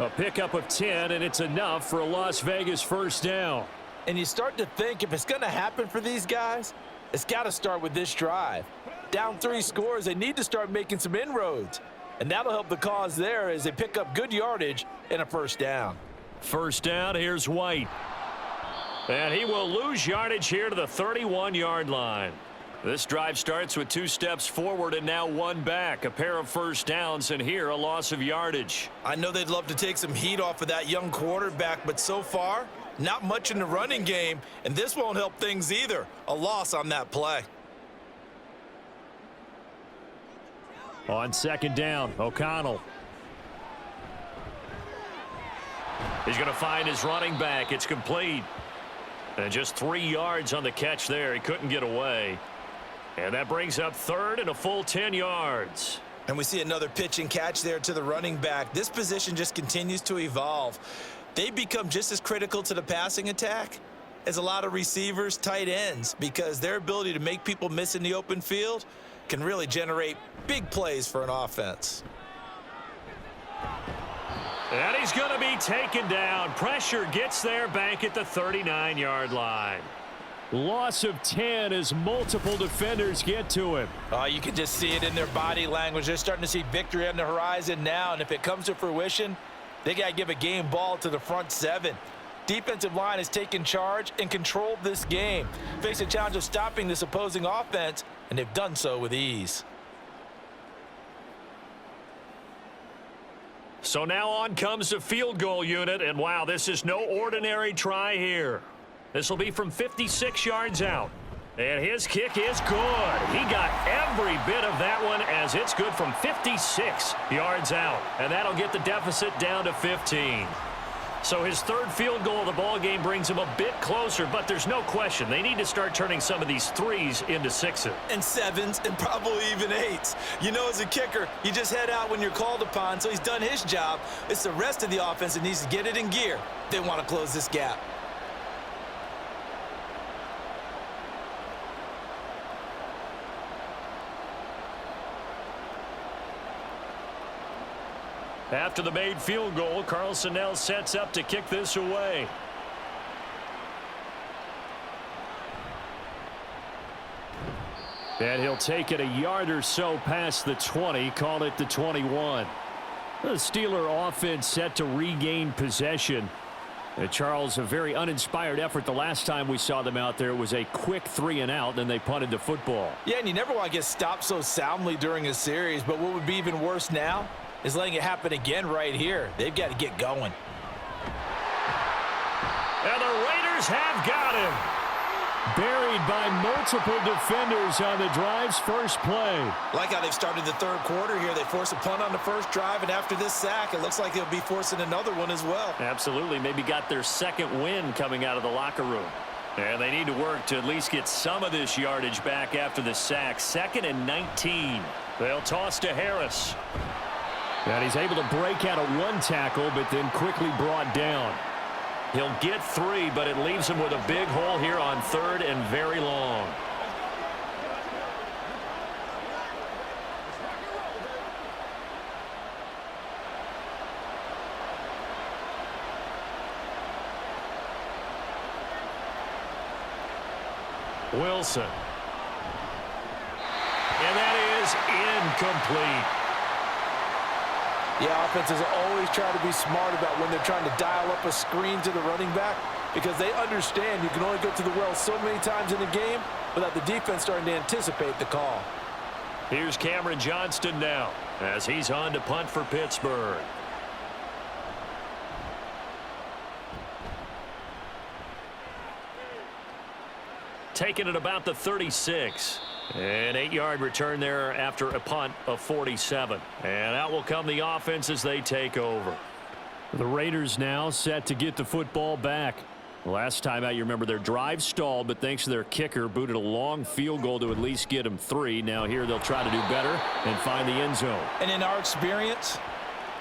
A pickup of 10, and it's enough for a Las Vegas first down. And you start to think if it's going to happen for these guys, it's got to start with this drive. Down 3 scores, they need to start making some inroads. And that'll help the cause there as they pick up good yardage and a first down. First down, here's White. And he will lose yardage here to the 31-yard line. This drive starts with 2 steps forward and now 1 back. A pair of first downs, and here a loss of yardage. I know they'd love to take some heat off of that young quarterback, but so far, not much in the running game, and this won't help things either. A loss on that play. On 2nd down, O'Connell. He's going to find his running back. It's complete. And just 3 yards on the catch there. He couldn't get away. And that brings up 3rd and a full 10 yards. And we see another pitch and catch there to the running back. This position just continues to evolve. They become just as critical to the passing attack as a lot of receivers, tight ends, because their ability to make people miss in the open field can really generate big plays for an offense. And he's going to be taken down. Pressure gets there back at the 39-yard line. Loss of 10 as multiple defenders get to him. You can just see it in their body language. They're starting to see victory on the horizon now, and if it comes to fruition, they got to give a game ball to the front 7. Defensive line has taken charge and controlled this game. Face a challenge of stopping this opposing offense, and they've done so with ease. So now on comes the field goal unit, and wow, this is no ordinary try here. This will be from 56 yards out. And his kick is good. He got every bit of that one as it's good from 56 yards out. And that'll get the deficit down to 15. So his third field goal of the ball game brings him a bit closer, but there's no question they need to start turning some of these threes into sixes. And sevens and probably even eights. You know, as a kicker, you just head out when you're called upon, so he's done his job. It's the rest of the offense that needs to get it in gear. They want to close this gap. After the made field goal, Carlson now sets up to kick this away. And he'll take it a yard or so past the 20, call it the 21. The Steeler offense set to regain possession. Charles, a very uninspired effort the last time we saw them out there. It was a quick 3 and out, then they punted the football. Yeah, and you never want to get stopped so soundly during a series, but what would be even worse now is letting it happen again right here. They've got to get going. And the Raiders have got him. Buried by multiple defenders on the drive's first play. Like how they've started the third quarter here. They force a punt on the first drive, and after this sack, it looks like they'll be forcing another one as well. Absolutely. Maybe got their second win coming out of the locker room. And they need to work to at least get some of this yardage back after the sack. 2nd and 19. They'll toss to Harris. And he's able to break out of one tackle, but then quickly brought down. He'll get 3, but it leaves him with a big hole here on 3rd and very long. Wilson. And that is incomplete. Yeah, offenses always try to be smart about when they're trying to dial up a screen to the running back because they understand you can only go to the well so many times in a game without the defense starting to anticipate the call. Here's Cameron Johnston now as he's on to punt for Pittsburgh. Taking it about the 36. An 8-yard return there after a punt of 47. And out will come the offense as they take over. The Raiders now set to get the football back. Last time out, you remember their drive stalled, but thanks to their kicker, booted a long field goal to at least get them 3. Now here they'll try to do better and find the end zone. And in our experience,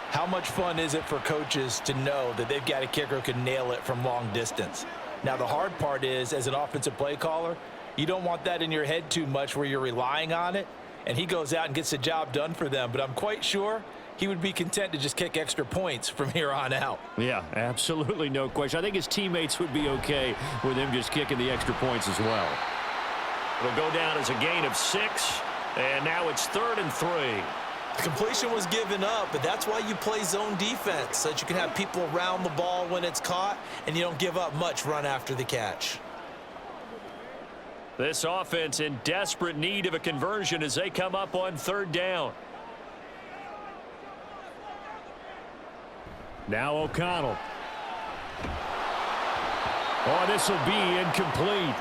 how much fun is it for coaches to know that they've got a kicker who can nail it from long distance? Now the hard part is, as an offensive play caller, you don't want that in your head too much where you're relying on it, and he goes out and gets the job done for them. But I'm quite sure he would be content to just kick extra points from here on out. Yeah, absolutely no question. I think his teammates would be okay with him just kicking the extra points as well. It'll go down as a gain of 6, and now it's 3rd and 3. Completion was given up, but that's why you play zone defense, so that you can have people around the ball when it's caught, and you don't give up much run after the catch. This offense in desperate need of a conversion as they come up on 3rd down. Now O'Connell. Oh, this will be incomplete.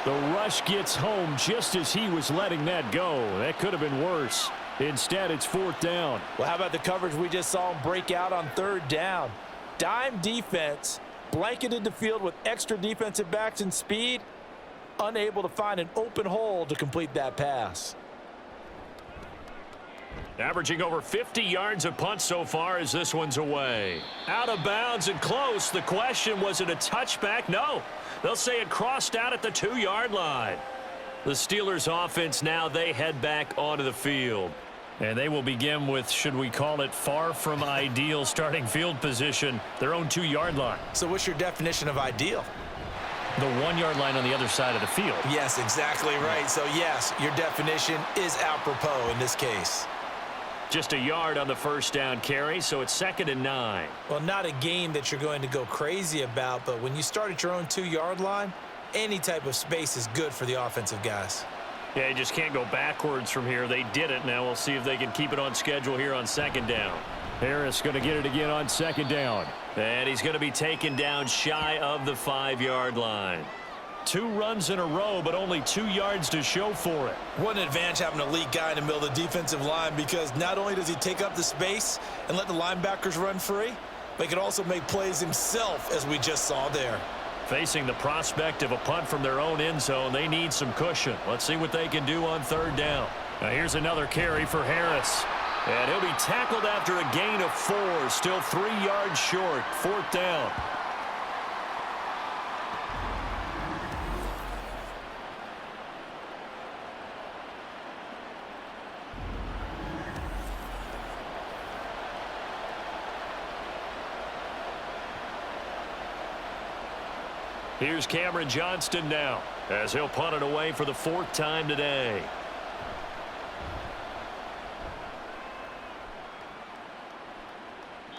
The rush gets home just as he was letting that go. That could have been worse. Instead, it's 4th down. Well, how about the coverage we just saw him break out on 3rd down? Dime defense, blanketed the field with extra defensive backs and speed, unable to find an open hole to complete that pass. Averaging over 50 yards of punt so far as this one's away. Out of bounds and close. The question, was it a touchback? No. They'll say it crossed out at the 2-yard line. The Steelers offense now, they head back onto the field. And they will begin with, should we call it, far from ideal starting field position, their own 2-yard line. So what's your definition of ideal? The 1-yard line on the other side of the field. Yes, exactly right. So yes, your definition is apropos in this case. Just a yard on the first down carry, so it's 2nd and 9. Well, not a game that you're going to go crazy about, but when you start at your own 2-yard line, any type of space is good for the offensive guys. Yeah, you just can't go backwards from here. They did it. Now we'll see if they can keep it on schedule here on 2nd down. Harris going to get it again on 2nd down. And he's going to be taken down shy of the 5-yard line. 2 runs in a row, but only 2 yards to show for it. What an advantage having an elite guy in the middle of the defensive line, because not only does he take up the space and let the linebackers run free, but he can also make plays himself, as we just saw there. Facing the prospect of a punt from their own end zone, they need some cushion. Let's see what they can do on 3rd down. Now here's another carry for Harris. And he'll be tackled after a gain of 4, still 3 yards short. 4th down. Here's Cameron Johnston now, as he'll punt it away for the 4th time today.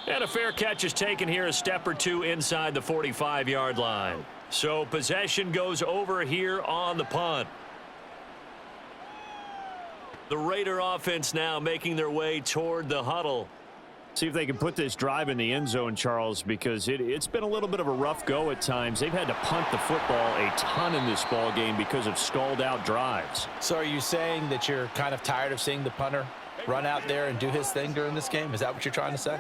And a fair catch is taken here, a step or 2 inside the 45-yard line. So possession goes over here on the punt. The Raider offense now making their way toward the huddle. See if they can put this drive in the end zone, Charles, because it's been a little bit of a rough go at times. They've had to punt the football a ton in this ball game because of stalled-out drives. So are you saying that you're kind of tired of seeing the punter run out there and do his thing during this game? Is that what you're trying to say?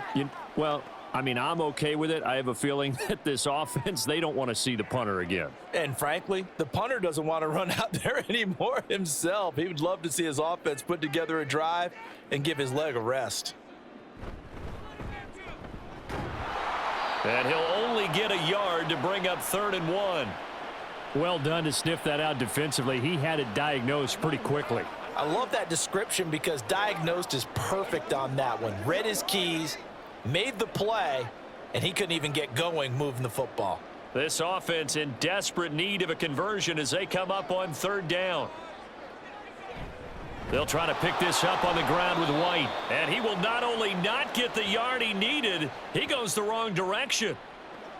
Well, I mean, I'm okay with it. I have a feeling that this offense, they don't want to see the punter again. And frankly, the punter doesn't want to run out there anymore himself. He would love to see his offense put together a drive and give his leg a rest. And he'll only get a yard to bring up 3rd and 1. Well done to sniff that out defensively. He had it diagnosed pretty quickly. I love that description because diagnosed is perfect on that one. Read his keys, made the play, and he couldn't even get going moving the football. This offense in desperate need of a conversion as they come up on 3rd down. They'll try to pick this up on the ground with White. And he will not only not get the yard he needed, he goes the wrong direction.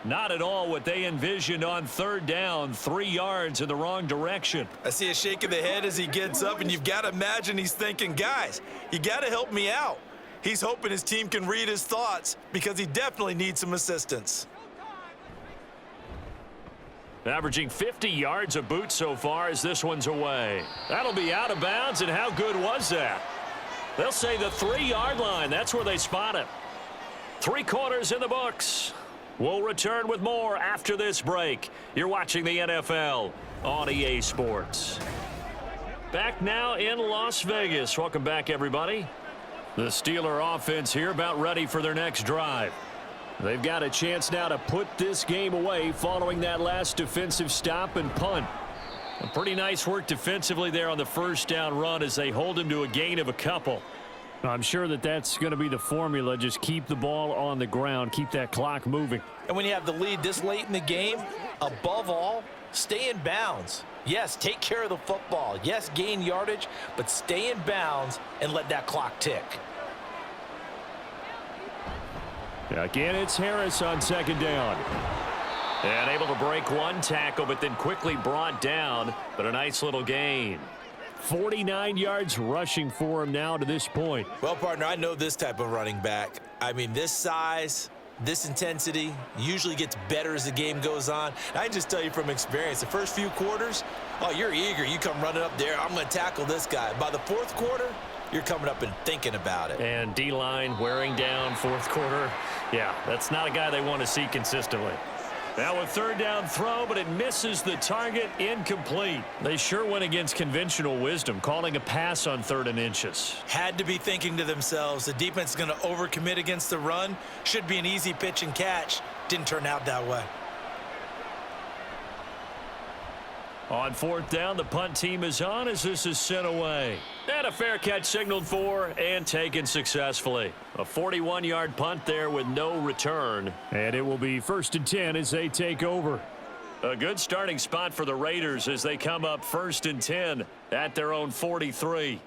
Not at all what they envisioned on 3rd down. 3 yards in the wrong direction. I see a shake of the head as he gets up, and you've got to imagine he's thinking, guys, you got to help me out. He's hoping his team can read his thoughts because he definitely needs some assistance. Averaging 50 yards a boot so far as this one's away. That'll be out of bounds, and how good was that? They'll say the 3-yard line. That's where they spot it. 3 quarters in the books. We'll return with more after this break. You're watching the NFL on EA Sports. Back now in Las Vegas. Welcome back, everybody. The Steeler offense here about ready for their next drive. They've got a chance now to put this game away following that last defensive stop and punt. A pretty nice work defensively there on the 1st down run as they hold him to a gain of a couple. I'm sure that that's going to be the formula. Just keep the ball on the ground. Keep that clock moving. And when you have the lead this late in the game, above all, stay in bounds. Yes, take care of the football. Yes, gain yardage, but stay in bounds and let that clock tick. Again, it's Harris on 2nd down. And able to break 1 tackle, but then quickly brought down. But a nice little gain. 49 yards rushing for him now to this point. Well, partner, I know this type of running back. I mean, this size, this intensity usually gets better as the game goes on. I can just tell you from experience, the first few quarters, oh, you're eager. You come running up there. I'm going to tackle this guy. By the 4th quarter, you're coming up and thinking about it. And D-line wearing down 4th quarter. Yeah, that's not a guy they want to see consistently. Now a 3rd down throw, but it misses the target. Incomplete. They sure went against conventional wisdom, calling a pass on 3rd and inches. Had to be thinking to themselves, the defense is going to overcommit against the run. Should be an easy pitch and catch. Didn't turn out that way. On 4th down, the punt team is on as this is sent away. And a fair catch signaled for and taken successfully. A 41-yard punt there with no return. And it will be 1st and 10 as they take over. A good starting spot for the Raiders as they come up 1st and 10 at their own 43.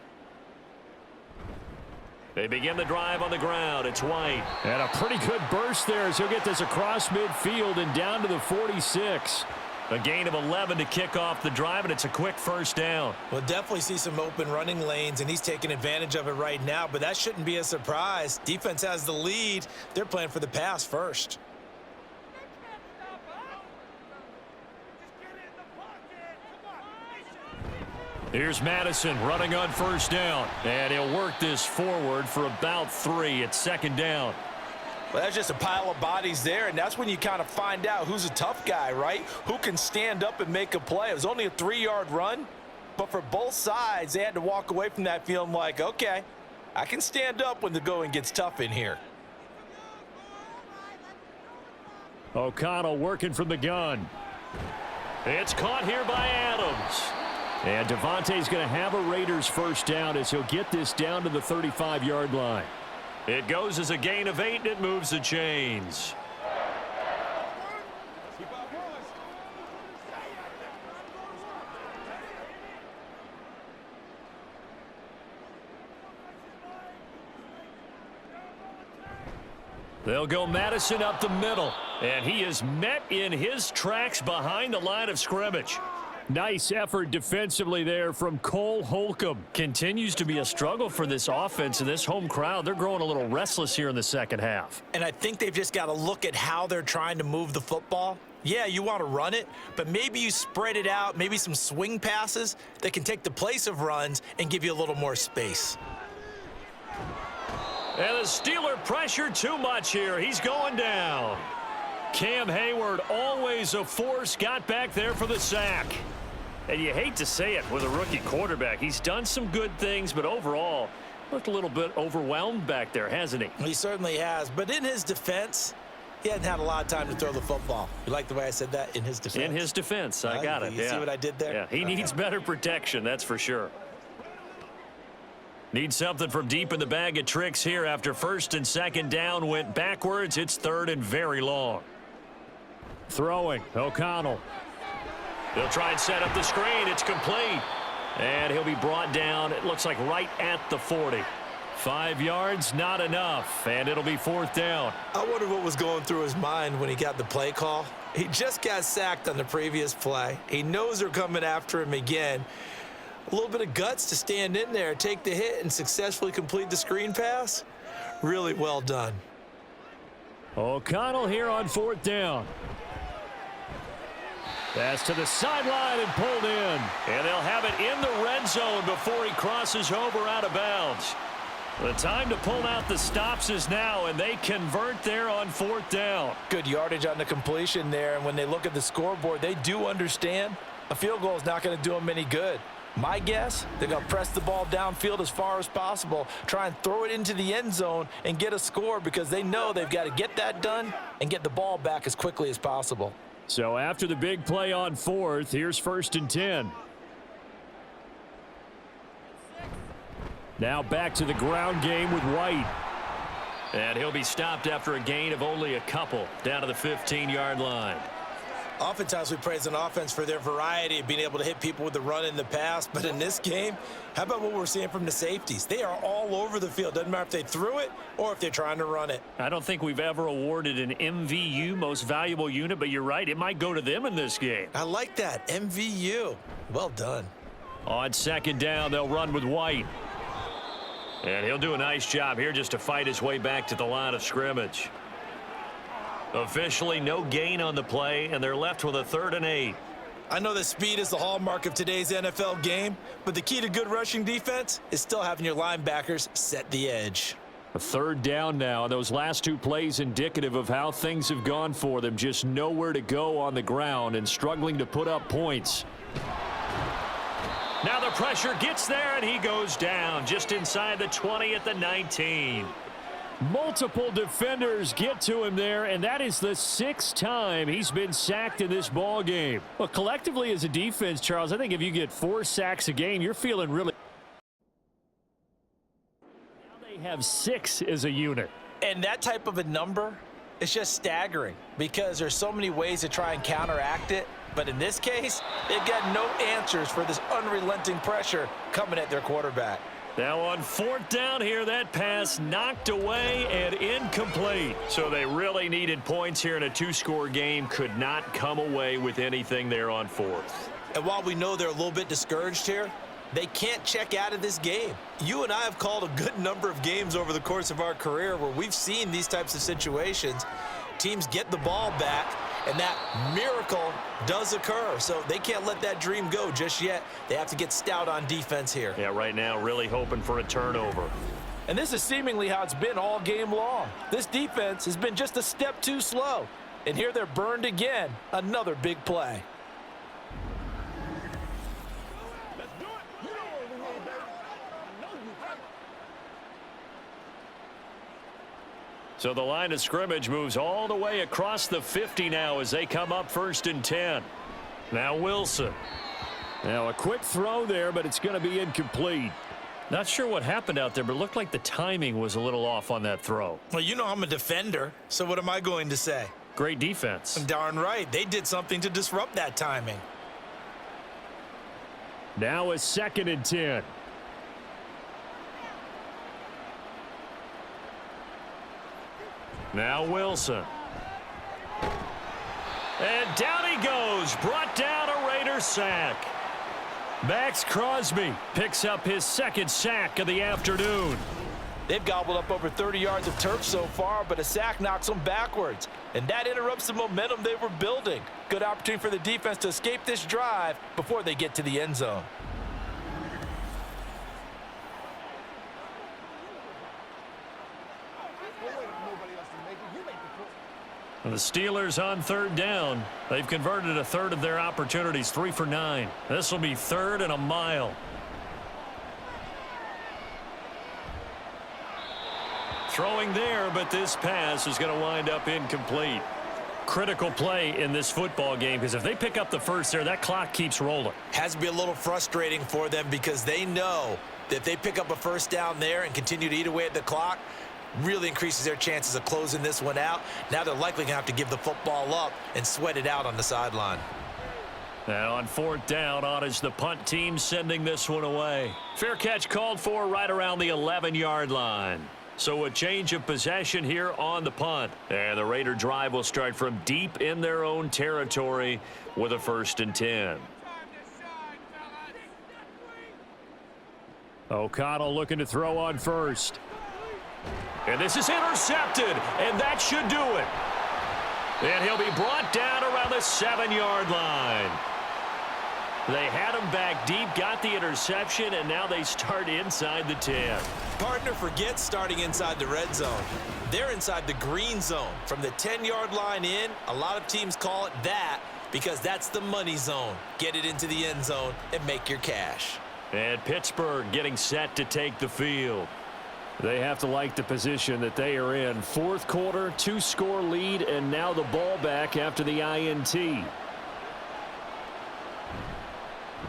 They begin the drive on the ground. It's White. And a pretty good burst there as he'll get this across midfield and down to the 46. A gain of 11 to kick off the drive, and it's a quick first down. We'll definitely see some open running lanes, and he's taking advantage of it right now, but that shouldn't be a surprise. Defense has the lead. They're playing for the pass first. Here's Madison running on first down, and he'll work this forward for about 3. It's second down. Well, that's just a pile of bodies there, and that's when you kind of find out who's a tough guy, right? Who can stand up and make a play. It was only a 3-yard run, but for both sides, they had to walk away from that feeling like, okay, I can stand up when the going gets tough in here. O'Connell working from the gun. It's caught here by Adams. And Devontae's going to have a Raiders first down as he'll get this down to the 35-yard line. It goes as a gain of 8, and it moves the chains. They'll go Madison up the middle, and he is met in his tracks behind the line of scrimmage. Nice effort defensively there from Cole Holcomb. Continues to be a struggle for this offense and this home crowd. They're growing a little restless here in the second half. And I think they've just got to look at how they're trying to move the football. Yeah, you want to run it, but maybe you spread it out, maybe some swing passes that can take the place of runs and give you a little more space. And the Steeler pressure too much here. He's going down. Cam Hayward, always a force, got back there for the sack. And you hate to say it with a rookie quarterback. He's done some good things, but overall, looked a little bit overwhelmed back there, hasn't he? He certainly has, but in his defense, he hadn't had a lot of time to throw the football. You like the way I said that? In his defense? In his defense, I got it. You see what I did there? Yeah, he needs better protection, that's for sure. Needs something from deep in the bag of tricks here after first and second down went backwards. It's third and very long. Throwing, O'Connell. They'll try and set up the screen. It's complete. And he'll be brought down, it looks like right at the 40. 5 yards, not enough, and it'll be fourth down. I wonder what was going through his mind when he got the play call. He just got sacked on the previous play. He knows they're coming after him again. A little bit of guts to stand in there, take the hit, and successfully complete the screen pass. Really well done. O'Connell here on fourth down. Pass to the sideline and pulled in. And they'll have it in the red zone before he crosses over out of bounds. The time to pull out the stops is now, and they convert there on fourth down. Good yardage on the completion there, and when they look at the scoreboard, they do understand a field goal is not going to do them any good. My guess, they're going to press the ball downfield as far as possible, try and throw it into the end zone and get a score because they know they've got to get that done and get the ball back as quickly as possible. So after the big play on fourth, here's first and 10. Now back to the ground game with White. And he'll be stopped after a gain of only a couple down to the 15-yard line. Oftentimes we praise an offense for their variety of being able to hit people with the run in the pass, but in this game, how about what we're seeing from the safeties? They are all over the field. Doesn't matter if they threw it or if they're trying to run it. I don't think we've ever awarded an MVU, most valuable unit, but you're right, it might go to them in this game. I like that, MVU. Well done. On second down, they'll run with White. And he'll do a nice job here just to fight his way back to the line of scrimmage. Officially no gain on the play, and they're left with a 3rd and 8. I know that speed is the hallmark of today's NFL game, but the key to good rushing defense is still having your linebackers set the edge. A 3rd down now. Those last 2 plays indicative of how things have gone for them. Just nowhere to go on the ground and struggling to put up points. Now the pressure gets there, and he goes down just inside the 20 at the 19. Multiple defenders get to him there, and that is the 6th time he's been sacked in this ball game. Well, collectively as a defense, Charles, I think if you get 4 sacks a game, you're feeling really. Now they have 6 as a unit. And that type of a number is just staggering because there's so many ways to try and counteract it. But in this case, they've got no answers for this unrelenting pressure coming at their quarterback. Now on 4th down here, that pass knocked away and incomplete. So they really needed points here in a 2-score game. Could not come away with anything there on 4th. And while we know they're a little bit discouraged here, they can't check out of this game. You and I have called a good number of games over the course of our career where we've seen these types of situations. Teams get the ball back, and that miracle does occur. So they can't let that dream go just yet. They have to get stout on defense here. Yeah, right now really hoping for a turnover. And this is seemingly how it's been all game long. This defense has been just a step too slow. And here they're burned again. Another big play. So the line of scrimmage moves all the way across the 50 now as they come up 1st and 10. Now Wilson. Now a quick throw there, but it's going to be incomplete. Not sure what happened out there, but it looked like the timing was a little off on that throw. Well, you know I'm a defender, so what am I going to say? Great defense. Darn right. They did something to disrupt that timing. Now a 2nd and 10. Now Wilson. And down he goes. Brought down a Raider sack. Max Crosby picks up his 2nd sack of the afternoon. They've gobbled up over 30 yards of turf so far, but a sack knocks them backwards. And that interrupts the momentum they were building. Good opportunity for the defense to escape this drive before they get to the end zone. The Steelers on 3rd down. They've converted a third of their opportunities, 3 for 9. This will be 3rd and a mile. Throwing there, but this pass is going to wind up incomplete. Critical play in this football game because if they pick up the first there, that clock keeps rolling. Has to be a little frustrating for them because they know that if they pick up a first down there and continue to eat away at the clock, really increases their chances of closing this one out. Now they're likely going to have to give the football up and sweat it out on the sideline. Now on 4th down, on is the punt team sending this one away. Fair catch called for right around the 11-yard line. So a change of possession here on the punt. And the Raider drive will start from deep in their own territory with a 1st and 10. O'Connell looking to throw on 1st. And this is intercepted, and that should do it. And he'll be brought down around the 7-yard line. They had him back deep, got the interception, and now they start inside the 10. Partner forgets starting inside the red zone. They're inside the green zone. From the 10-yard line in, a lot of teams call it that because that's the money zone. Get it into the end zone and make your cash. And Pittsburgh getting set to take the field. They have to like the position that they are in. 4th quarter, 2-score lead, and now the ball back after the INT.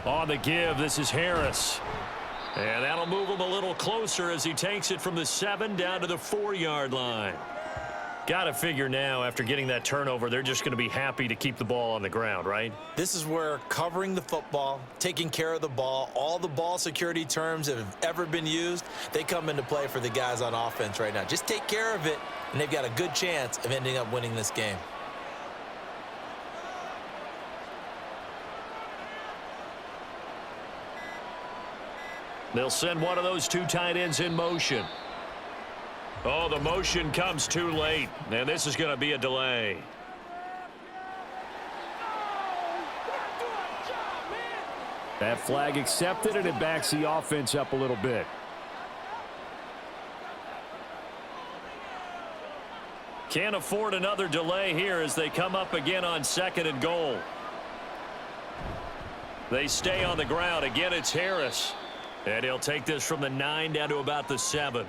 On the give, this is Harris. And that'll move him a little closer as he takes it from the 7 down to the 4-yard line. Got to figure now, after getting that turnover, they're just going to be happy to keep the ball on the ground, right? This is where covering the football, taking care of the ball, all the ball security terms that have ever been used, they come into play for the guys on offense right now. Just take care of it, and they've got a good chance of ending up winning this game. They'll send one of those 2 tight ends in motion. Oh, the motion comes too late, and this is going to be a delay. That flag accepted, and it backs the offense up a little bit. Can't afford another delay here as they come up again on 2nd and goal. They stay on the ground. Again, it's Harris. And he'll take this from the 9 down to about the 7.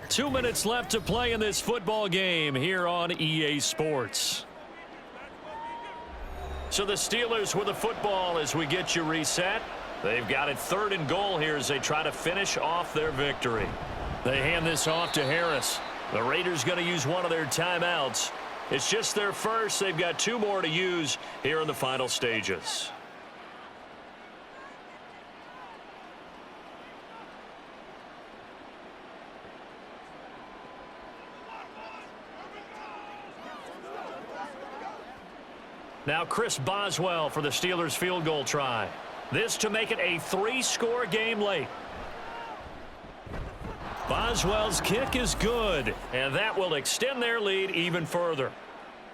2 minutes left to play in this football game here on EA Sports. So the Steelers with the football as we get you reset. They've got it 3rd and goal here as they try to finish off their victory. They hand this off to Harris. The Raiders going to use one of their timeouts. It's just their first. They've got 2 more to use here in the final stages. Now Chris Boswell for the Steelers field goal try. This to make it a 3-score game late. Boswell's kick is good, and that will extend their lead even further.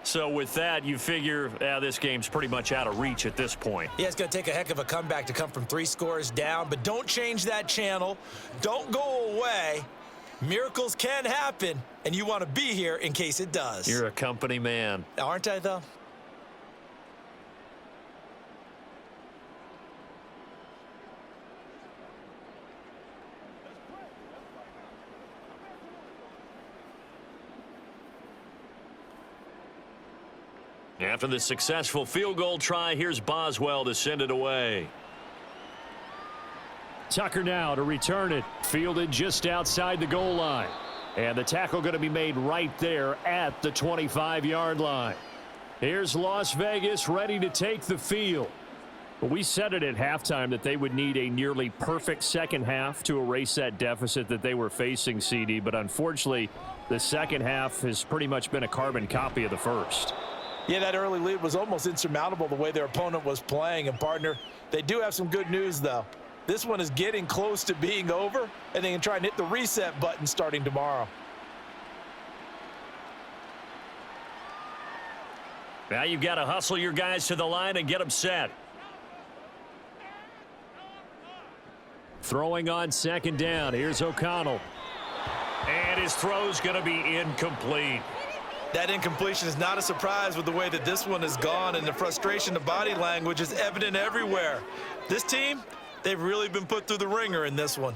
So with that, you figure this game's pretty much out of reach at this point. Yeah, it's going to take a heck of a comeback to come from 3 scores down, but don't change that channel. Don't go away. Miracles can happen, and you want to be here in case it does. You're a company man. Aren't I, though? After the successful field goal try, here's Boswell to send it away. Tucker now to return it. Fielded just outside the goal line. And the tackle going to be made right there at the 25-yard line. Here's Las Vegas ready to take the field. But we said it at halftime that they would need a nearly perfect second half to erase that deficit that they were facing, CD. But unfortunately, the second half has pretty much been a carbon copy of the first. Yeah, that early lead was almost insurmountable the way their opponent was playing. And, partner, they do have some good news, though. This one is getting close to being over, and they can try and hit the reset button starting tomorrow. Now you've got to hustle your guys to the line and get them set. Throwing on second down. Here's O'Connell. And his throw's going to be incomplete. That incompletion is not a surprise with the way that this one has gone, and the frustration, the body language is evident everywhere. This team, they've really been put through the ringer in this one.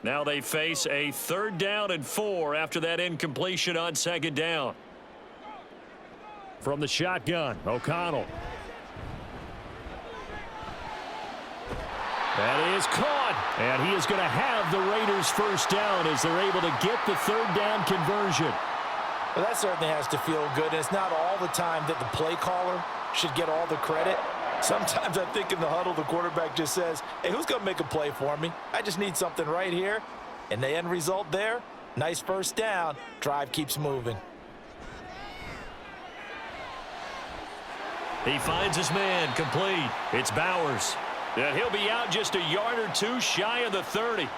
Now they face a 3rd down and 4 after that incompletion on second down. From the shotgun, O'Connell. That is caught, and he is going to have the Raiders first down as they're able to get the 3rd down conversion. Well, that certainly has to feel good, and it's not all the time that the play caller should get all the credit. Sometimes I think in the huddle, the quarterback just says, hey, who's going to make a play for me? I just need something right here. And the end result there, nice first down. Drive keeps moving. He finds his man, complete. It's Bowers. And he'll be out just a yard or two shy of the 30.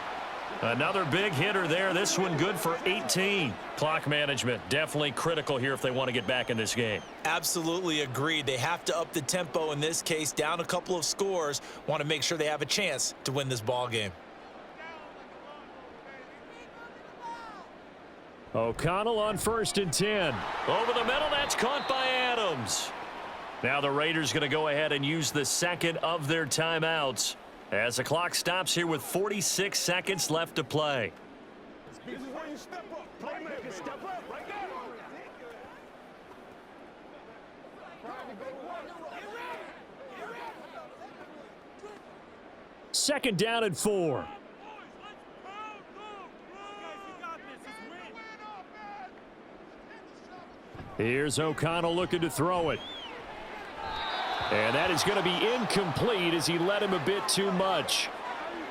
Another big hitter there. This one good for 18. Clock management definitely critical here if they want to get back in this game. Absolutely agreed. They have to up the tempo in this case, down a couple of scores. Want to make sure they have a chance to win this ball game. O'Connell on 1st and 10. Over the middle, that's caught by Adams. Now the Raiders going to go ahead and use the second of their timeouts as the clock stops here with 46 seconds left to play. This is where you step up. Playmaker, step up right there. Second down and 4. Here's O'Connell looking to throw it. And that is going to be incomplete as he led him a bit too much.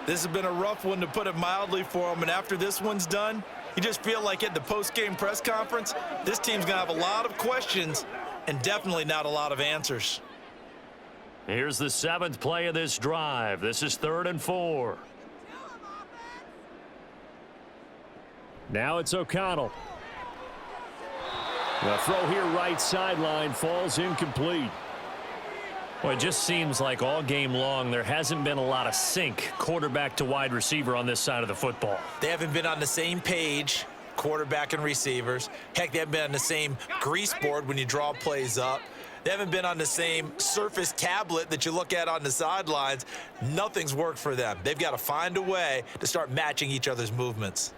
This has been a rough one, to put it mildly, for him. And after this one's done, you just feel like at the post-game press conference, this team's going to have a lot of questions and definitely not a lot of answers. Here's the 7th play of this drive. This is 3rd and 4. Now it's O'Connell. The throw here right sideline falls incomplete. Well, it just seems like all game long there hasn't been a lot of sync quarterback to wide receiver on this side of the football. They haven't been on the same page, quarterback and receivers. Heck, they haven't been on the same grease board when you draw plays up. They haven't been on the same surface tablet that you look at on the sidelines. Nothing's worked for them. They've got to find a way to start matching each other's movements.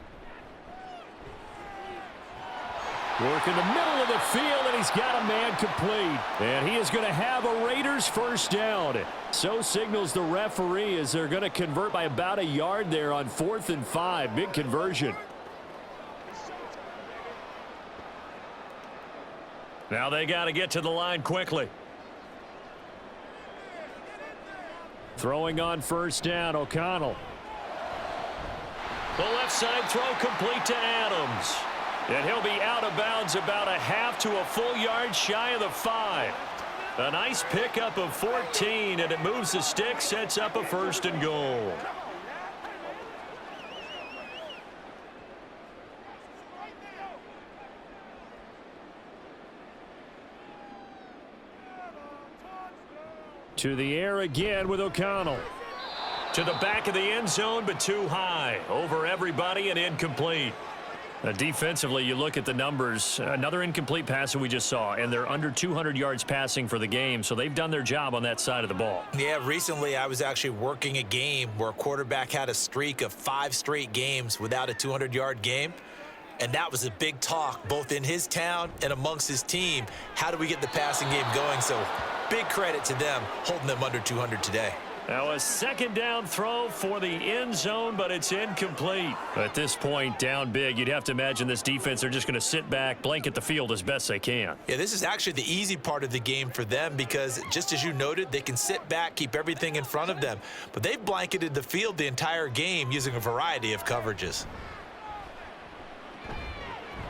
Work in the middle of the field, and he's got a man complete. And he is going to have a Raiders first down. So signals the referee as they're going to convert by about a yard there on 4th and 5. Big conversion. Now they got to get to the line quickly. Throwing on 1st down, O'Connell. The left side throw complete to Adams. And he'll be out of bounds about a half to a full yard shy of the 5. A nice pickup of 14, and it moves the stick, sets up a 1st and goal. To the air again with O'Connell. To the back of the end zone, but too high. Over everybody and incomplete. Defensively, you look at the numbers. Another incomplete pass that we just saw, and they're under 200 yards passing for the game, so they've done their job on that side of the ball. Yeah, recently I was actually working a game where a quarterback had a streak of 5 straight games without a 200-yard game, and that was a big talk both in his town and amongst his team. How do we get the passing game going? So big credit to them holding them under 200 today. Now a 2nd down throw for the end zone, but it's incomplete. At this point, down big, you'd have to imagine this defense, they're just going to sit back, blanket the field as best they can. Yeah, this is actually the easy part of the game for them because, just as you noted, they can sit back, keep everything in front of them. But they've blanketed the field the entire game using a variety of coverages.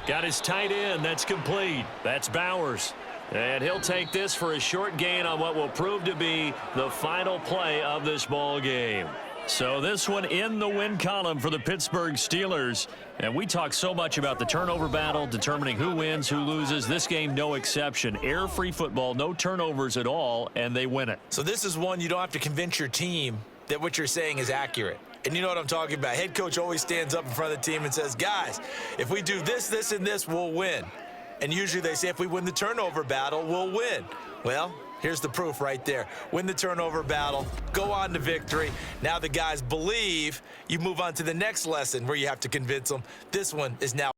Got his tight end. That's complete. That's Bowers. And he'll take this for a short gain on what will prove to be the final play of this ball game. So this one in the win column for the Pittsburgh Steelers. And we talk so much about the turnover battle, determining who wins, who loses. This game, no exception. Air-free football, no turnovers at all, and they win it. So this is one you don't have to convince your team that what you're saying is accurate. And you know what I'm talking about. Head coach always stands up in front of the team and says, guys, if we do this, this, and this, we'll win. And usually they say if we win the turnover battle, we'll win. Well, here's the proof right there. Win the turnover battle, go on to victory. Now the guys believe. You move on to the next lesson where you have to convince them. This one is now